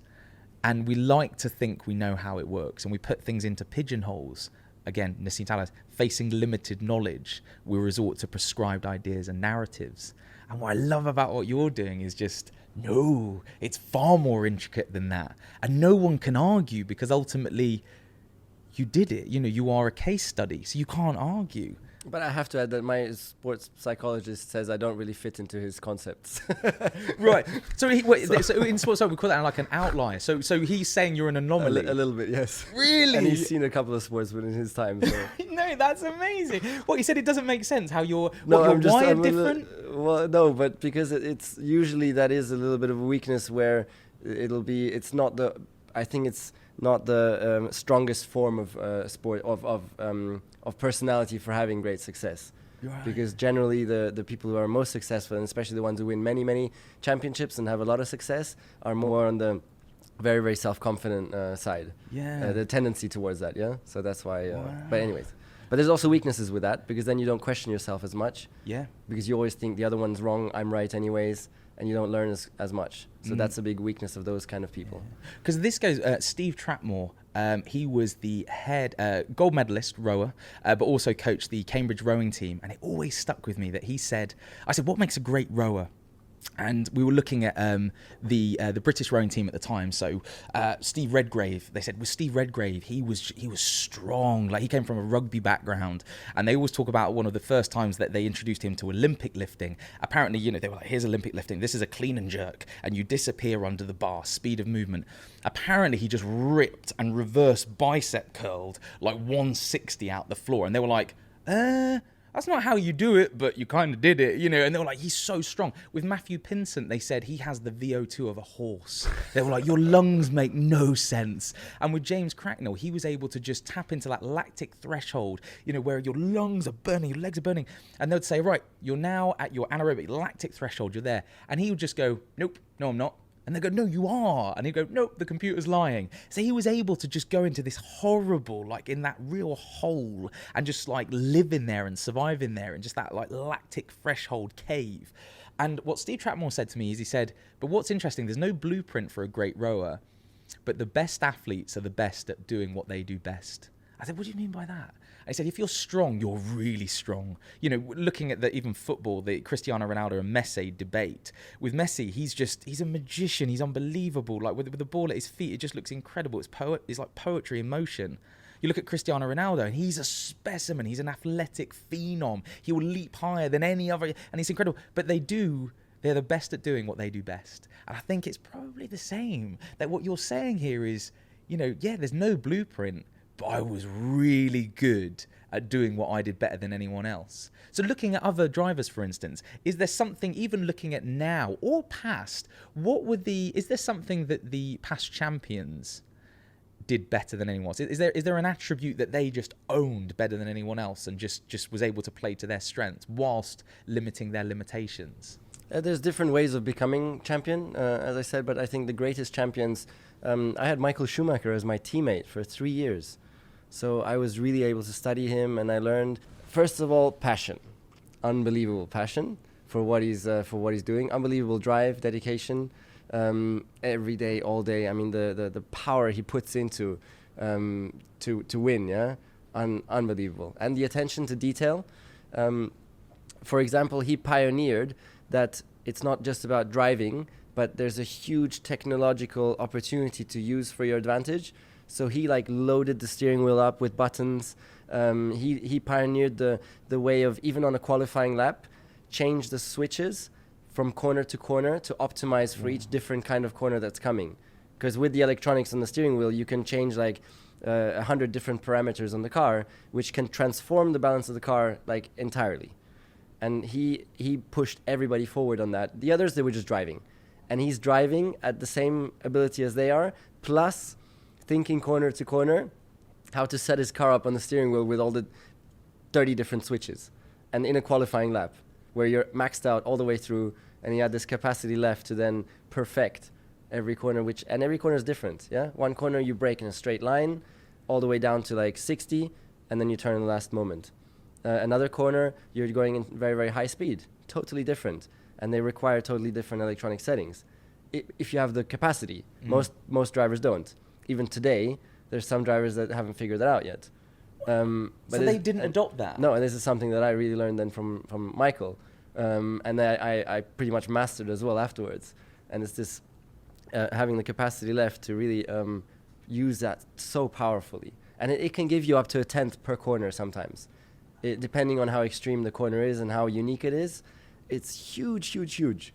And we like to think we know how it works. And we put things into pigeonholes. Again, Nassim Taleb, facing limited knowledge, we resort to prescribed ideas and narratives. And what I love about what you're doing is just No, it's far more intricate than that. And no one can argue because ultimately you did it. You know, you are a case study, so you can't argue. But I have to add that my sports psychologist says I don't really fit into his concepts. Right. So, so in sports, we call that like an outlier. So he's saying you're an anomaly. A little bit, yes. Really? And he's seen a couple of sportsmen in his time. So. No, that's amazing. What, you said it doesn't make sense how you're I'm wired different? Well, no, but because it's usually that is a little bit of a weakness where it's not the strongest form of sport of personality for having great success. Right. Because generally the people who are most successful, and especially the ones who win many championships and have a lot of success, are more on the very, very self-confident side. Yeah. The tendency towards that, yeah? So that's why... Wow. But anyways. But there's also weaknesses with that, because then you don't question yourself as much. Yeah. Because you always think the other one's wrong, I'm right anyways, and you don't learn as much. So that's a big weakness of those kind of people. Because this goes, Steve Trapmore, he was the head gold medalist rower, but also coached the Cambridge rowing team. And it always stuck with me that I said, what makes a great rower? And we were looking at the British rowing team at the time. So Steve Redgrave, they said, with Steve Redgrave, he was strong. Like, he came from a rugby background, and they always talk about one of the first times that they introduced him to Olympic lifting. Apparently, you know, they were like, here's Olympic lifting. This is a clean and jerk, and you disappear under the bar, speed of movement. Apparently, he just ripped and reverse bicep curled like 160 out the floor, and they were like, that's not how you do it, but you kind of did it, you know. And they were like, he's so strong. With Matthew Pinsent, they said he has the VO2 of a horse. They were like, your lungs make no sense. And with James Cracknell, he was able to just tap into that lactic threshold, you know, where your lungs are burning, your legs are burning. And they'd say, right, you're now at your anaerobic lactic threshold, you're there. And he would just go, nope, no, I'm not. And they go, no, you are. And he'd go, nope, the computer's lying. So he was able to just go into this horrible, like in that real hole, and just like live in there and survive in there, and just that like lactic threshold cave. And what Steve Trapmore said to me is, he said, but what's interesting, there's no blueprint for a great rower, but the best athletes are the best at doing what they do best. I said, what do you mean by that? I said, if you're strong, you're really strong. You know, looking at even football, the Cristiano Ronaldo and Messi debate. With Messi, he's a magician. He's unbelievable. Like with the ball at his feet, it just looks incredible. It's like poetry in motion. You look at Cristiano Ronaldo, and he's a specimen. He's an athletic phenom. He will leap higher than any other, and he's incredible. But they're the best at doing what they do best. And I think it's probably the same. That what you're saying here is, you know, yeah, there's no blueprint, but I was really good at doing what I did better than anyone else. So looking at other drivers, for instance, is there something, even looking at now or past, is there something that the past champions did better than anyone else? Is there an attribute that they just owned better than anyone else and just was able to play to their strengths whilst limiting their limitations? There's different ways of becoming champion, as I said, but I think the greatest champions, I had Michael Schumacher as my teammate for 3 years. So I was really able to study him, and I learned, first of all, passion, unbelievable passion for what he's doing, unbelievable drive, dedication, every day, all day. I mean, the power he puts into to win, yeah, unbelievable, and the attention to detail. For example, he pioneered that it's not just about driving, but there's a huge technological opportunity to use for your advantage. So he like loaded the steering wheel up with buttons. He pioneered the way of, even on a qualifying lap, change the switches from corner to corner to optimize for each different kind of corner that's coming. Because with the electronics on the steering wheel, you can change like 100 different parameters on the car, which can transform the balance of the car like entirely. And he pushed everybody forward on that. The others, they were just driving. And he's driving at the same ability as they are, plus thinking corner to corner, how to set his car up on the steering wheel with all the 30 different switches. And in a qualifying lap, where you're maxed out all the way through, and he had this capacity left to then perfect every corner, and every corner is different, yeah? One corner you brake in a straight line, all the way down to like 60, and then you turn in the last moment. Another corner, you're going in very, very high speed, totally different. And they require totally different electronic settings. If you have the capacity, most drivers don't. Even today, there's some drivers that haven't figured that out yet. So they didn't adopt that? No, and this is something that I really learned then from Michael. And I pretty much mastered as well afterwards. and it's this having the capacity left to really use that so powerfully. And it can give you up to a tenth per corner sometimes. Depending on how extreme the corner is and how unique it is, it's huge, huge, huge.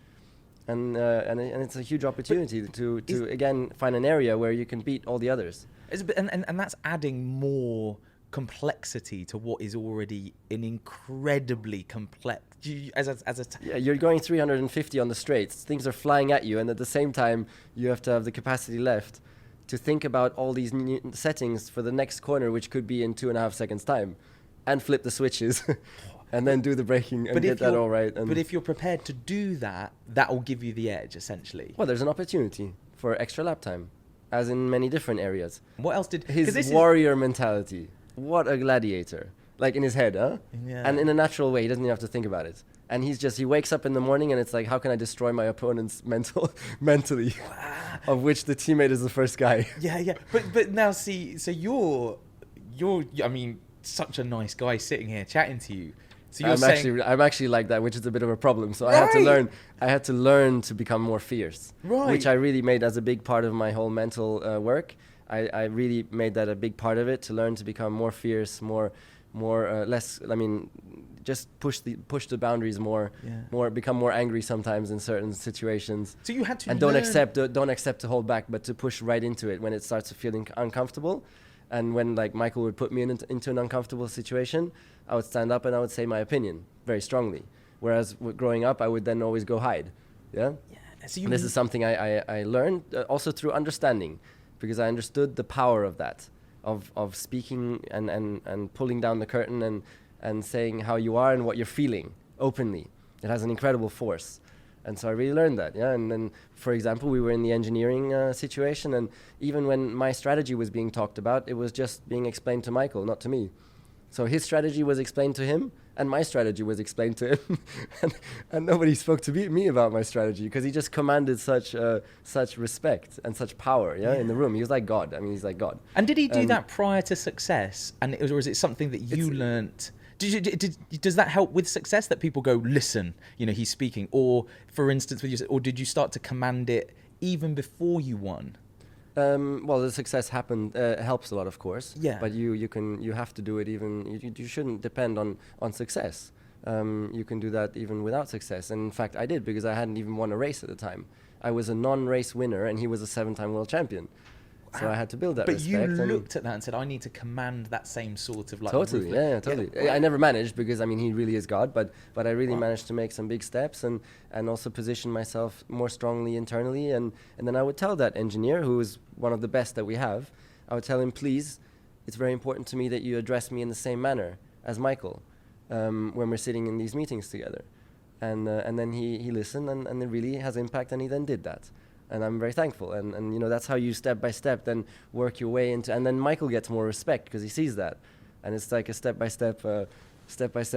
And it's a huge opportunity to again find an area where you can beat all the others. And that's adding more complexity to what is already an incredibly complex. Yeah, you're going 350 on the straights. Things are flying at you, and at the same time, you have to have the capacity left to think about all these new settings for the next corner, which could be in 2.5 seconds time, and flip the switches. And then do the braking and get that all right. But if you're prepared to do that, that will give you the edge, essentially. Well, there's an opportunity for extra lap time, as in many different areas. What else did... His warrior mentality. What a gladiator. Like in his head, huh? Yeah. And in a natural way, he doesn't even have to think about it. And he wakes up in the morning and it's like, how can I destroy my opponent's mentally? Of which the teammate is the first guy. Yeah. But now see, so you're, I mean, such a nice guy sitting here chatting to you. So I'm actually like that, which is a bit of a problem. So I had to learn to become more fierce, which I really made as a big part of my whole mental work. I really made that a big part of it, to learn to become more fierce, less. I mean, just push the boundaries more, become more angry sometimes in certain situations. So you had to don't accept to hold back, but to push right into it when it starts to feel uncomfortable. And when like Michael would put me into an uncomfortable situation, I would stand up and I would say my opinion very strongly. Whereas growing up, I would then always go hide. Yeah. So this is something I learned also through understanding, because I understood the power of that, of speaking and pulling down the curtain and saying how you are and what you're feeling openly. It has an incredible force. And so I really learned that, yeah. And then, for example, we were in the engineering situation, and even when my strategy was being talked about, it was just being explained to Michael, not to me. So his strategy was explained to him, and my strategy was explained to him, and nobody spoke to me about my strategy, because he just commanded such respect and such power, in the room. He was like God. I mean, he's like God. And did he do that prior to success? And or is it something that you learnt? Does that help with success, that people go, listen, he's speaking? Or, for instance, or did you start to command it even before you won? Well, the success helps a lot, of course. Yeah. But you have to do it even. You shouldn't depend on success. You can do that even without success. And in fact, I did, because I hadn't even won a race at the time. I was a non-race winner, and he was a 7-time world champion. So I had to build that respect. But you looked at that and said, I need to command that same sort of like... Totally, totally. Yeah. I never managed, because, I mean, he really is God, but I really managed to make some big steps and also position myself more strongly internally. And then I would tell that engineer, who is one of the best that we have, I would tell him, please, it's very important to me that you address me in the same manner as Michael when we're sitting in these meetings together. And then he listened, and it really has impact, and he then did that. And I'm very thankful. And that's how you step by step then work your way into, and then Michael gets more respect because he sees that. And it's like a step by step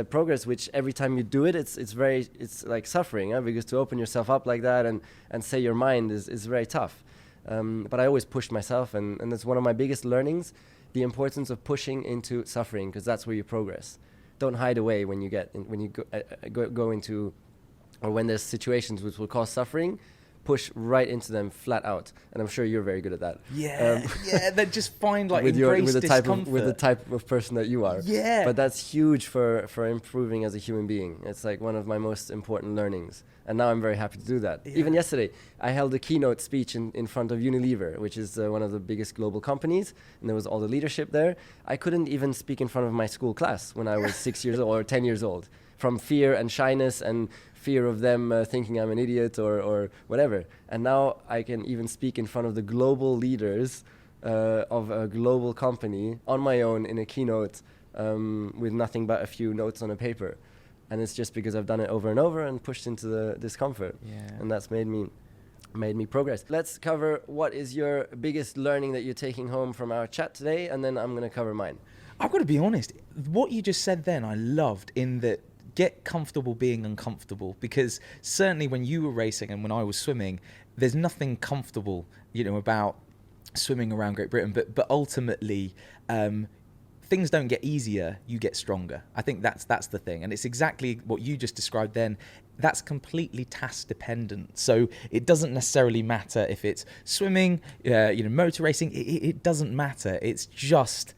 progress, which every time you do it, it's like suffering, because to open yourself up like that and say your mind is very tough. But I always pushed myself, and that's one of my biggest learnings, the importance of pushing into suffering, because that's where you progress. Don't hide away when you go into, or when there's situations which will cause suffering. Push right into them flat out, and I'm sure you're very good at that. That just find like with the type of person that you are. Yeah. But that's huge for improving as a human being. It's like one of my most important learnings, and now I'm very happy to do that. Yeah. Even yesterday, I held a keynote speech in front of Unilever, which is one of the biggest global companies, and there was all the leadership there. I couldn't even speak in front of my school class when I was 6 years old or 10 years old, from fear and shyness and fear of them thinking I'm an idiot or whatever. And now I can even speak in front of the global leaders of a global company on my own in a keynote with nothing but a few notes on a paper. And it's just because I've done it over and over and pushed into the discomfort. Yeah. And that's made me progress. Let's cover what is your biggest learning that you're taking home from our chat today, and then I'm going to cover mine. I've got to be honest, what you just said then I loved, in that get comfortable being uncomfortable, because certainly when you were racing and when I was swimming, there's nothing comfortable, about swimming around Great Britain, but ultimately things don't get easier, you get stronger. I think that's the thing. And it's exactly what you just described then. That's completely task dependent. So it doesn't necessarily matter if it's swimming, motor racing, it doesn't matter. It's just,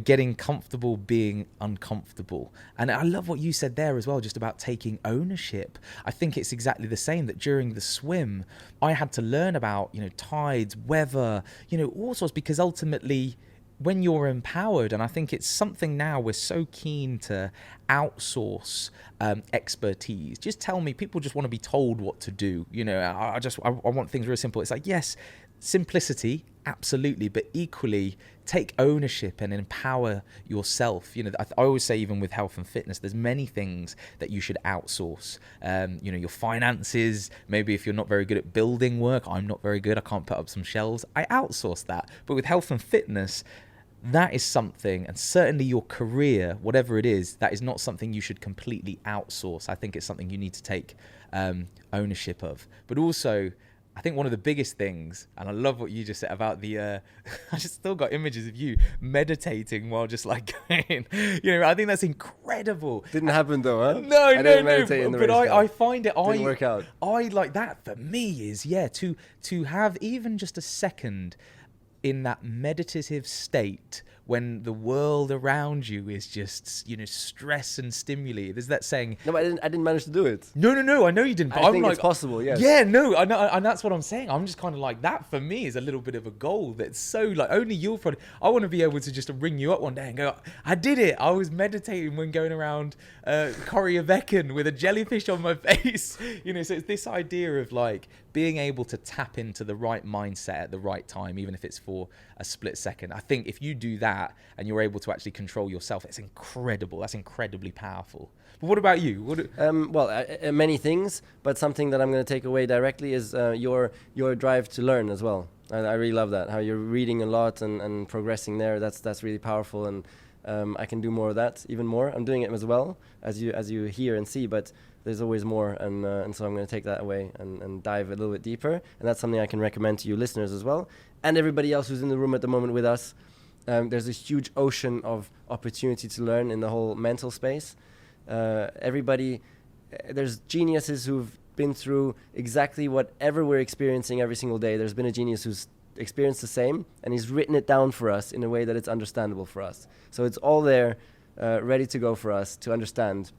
getting comfortable being uncomfortable. And I love what you said there as well, just about taking ownership. I think it's exactly the same, that during the swim, I had to learn about, tides, weather, all sorts, because ultimately, when you're empowered, and I think it's something now we're so keen to outsource expertise. Just tell me, people just want to be told what to do. I want things real simple. It's like, yes, simplicity, absolutely, but equally take ownership and empower yourself. I always say, even with health and fitness, there's many things that you should outsource. Your finances, maybe if you're not very good at building work, I'm not very good, I can't put up some shelves, I outsource that. But with health and fitness, that is something, and certainly your career, whatever it is, that is not something you should completely outsource. I think it's something you need to take ownership of. But also, I think one of the biggest things, and I love what you just said about I just still got images of you meditating while just like going, I think that's incredible. Didn't happen though, huh? No, but I find it, didn't work out. I like that for me is, to have even just a second in that meditative state when the world around you is just, stress and stimuli. There's that saying. No, but I didn't manage to do it. No, I know you didn't. But I think it's possible, yes. Yeah, no, I know, and that's what I'm saying. I'm just kind of like, that for me is a little bit of a goal that's so like, only you'll probably, I want to be able to just ring you up one day and go, I did it. I was meditating when going around Corrie with a jellyfish on my face. So it's this idea of like being able to tap into the right mindset at the right time, even if it's for a split second. I think if you do that and you're able to actually control yourself, it's incredible. That's incredibly powerful. But what about you? Many things, but something that I'm going to take away directly is your drive to learn as well. I really love that, how you're reading a lot and progressing there. That's really powerful, and I can do more of that, even more. I'm doing it as well, as you hear and see, but there's always more, and so I'm going to take that away and dive a little bit deeper, and that's something I can recommend to you listeners as well, and everybody else who's in the room at the moment with us. There's a huge ocean of opportunity to learn in the whole mental space. There's geniuses who've been through exactly whatever we're experiencing every single day. There's been a genius who's experienced the same, and he's written it down for us in a way that it's understandable for us. So it's all there, ready to go for us to understand,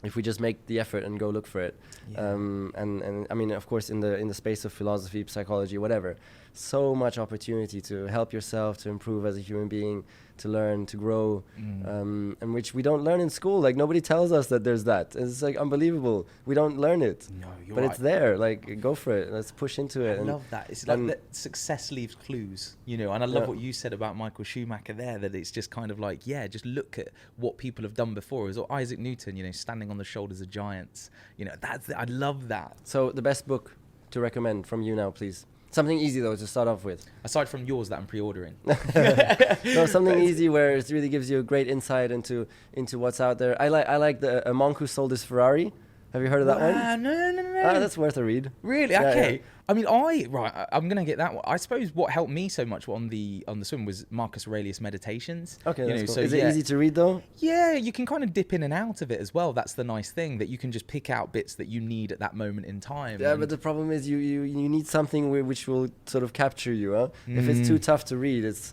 if we just make the effort and go look for it. Yeah. And I mean, of course, in the space of philosophy, psychology, whatever, so much opportunity to help yourself, to improve as a human being, to learn, to grow, and which we don't learn in school. Like, nobody tells us that there's that. It's like unbelievable. We don't learn it. No, you're but right. It's there. Like, go for it. Let's push into it. I love that. It's like that success leaves clues, and I love what you said about Michael Schumacher there, that it's just kind of like, just look at what people have done before. Or Isaac Newton, standing on the shoulders of giants. I love that. So the best book to recommend from you now, please. Something easy though to start off with. Aside from yours that I'm pre-ordering. No, something easy where it really gives you a great insight into what's out there. I like a monk who sold his Ferrari. Have you heard of that one? No. That's worth a read. Really? Yeah, okay. yeah. I mean, I'm gonna get that one. I suppose what helped me so much on the swim was Marcus Aurelius Meditations. Okay, that's cool. So is it easy to read though? Yeah, you can kind of dip in and out of it as well. That's the nice thing, that you can just pick out bits that you need at that moment in time. Yeah, but the problem is you need something which will sort of capture you. Huh? If it's too tough to read, it's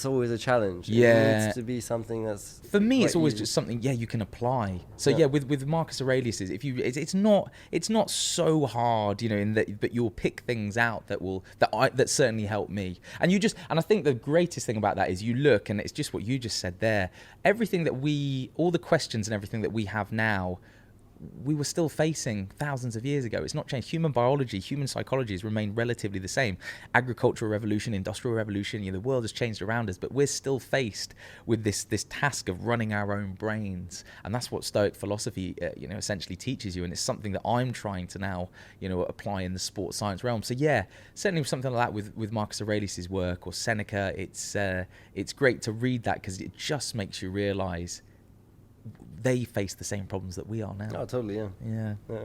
always a challenge. Yeah. It needs to be something that's... For me, it's always easy. just something, you can apply. So with Marcus Aurelius, it's not so hard, in that, but you'll pick things out that certainly helped me. And I think the greatest thing about that is you look, and it's just what you just said there. Everything all the questions and everything that we have now, we were still facing thousands of years ago. It's not changed. Human biology, human psychology has remained relatively the same. Agricultural revolution, industrial revolution, the world has changed around us, but we're still faced with this task of running our own brains. And that's what Stoic philosophy, essentially teaches you. And it's something that I'm trying to now, apply in the sports science realm. So certainly something like that with Marcus Aurelius's work or Seneca, it's great to read that, because it just makes you realize they face the same problems that we are now. Oh, totally, yeah. Yeah.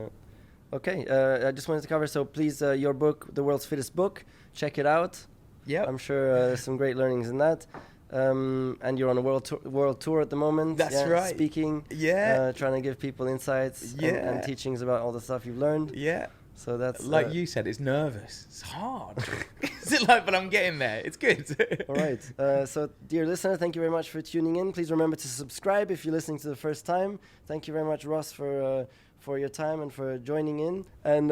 Okay, I just wanted to cover, so please, your book, The World's Fittest Book, check it out. Yeah. I'm sure there's some great learnings in that. And you're on a world tour at the moment. That's right. Speaking. Yeah. Trying to give people insights and teachings about all the stuff you've learned. Yeah. So that's like you said, it's nervous. It's hard. But I'm getting there. It's good. All right. So, dear listener, thank you very much for tuning in. Please remember to subscribe if you're listening to the first time. Thank you very much, Ross, for your time and for joining in. And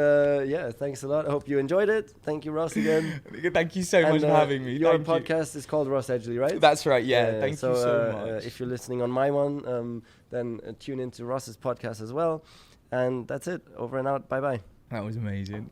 thanks a lot. I hope you enjoyed it. Thank you, Ross, again. Thank you so much for having me. Your podcast is called Ross Edgley, right? That's right. Yeah. Thank you so much. If you're listening on my one, then tune into Ross's podcast as well. And that's it. Over and out. Bye bye. That was amazing.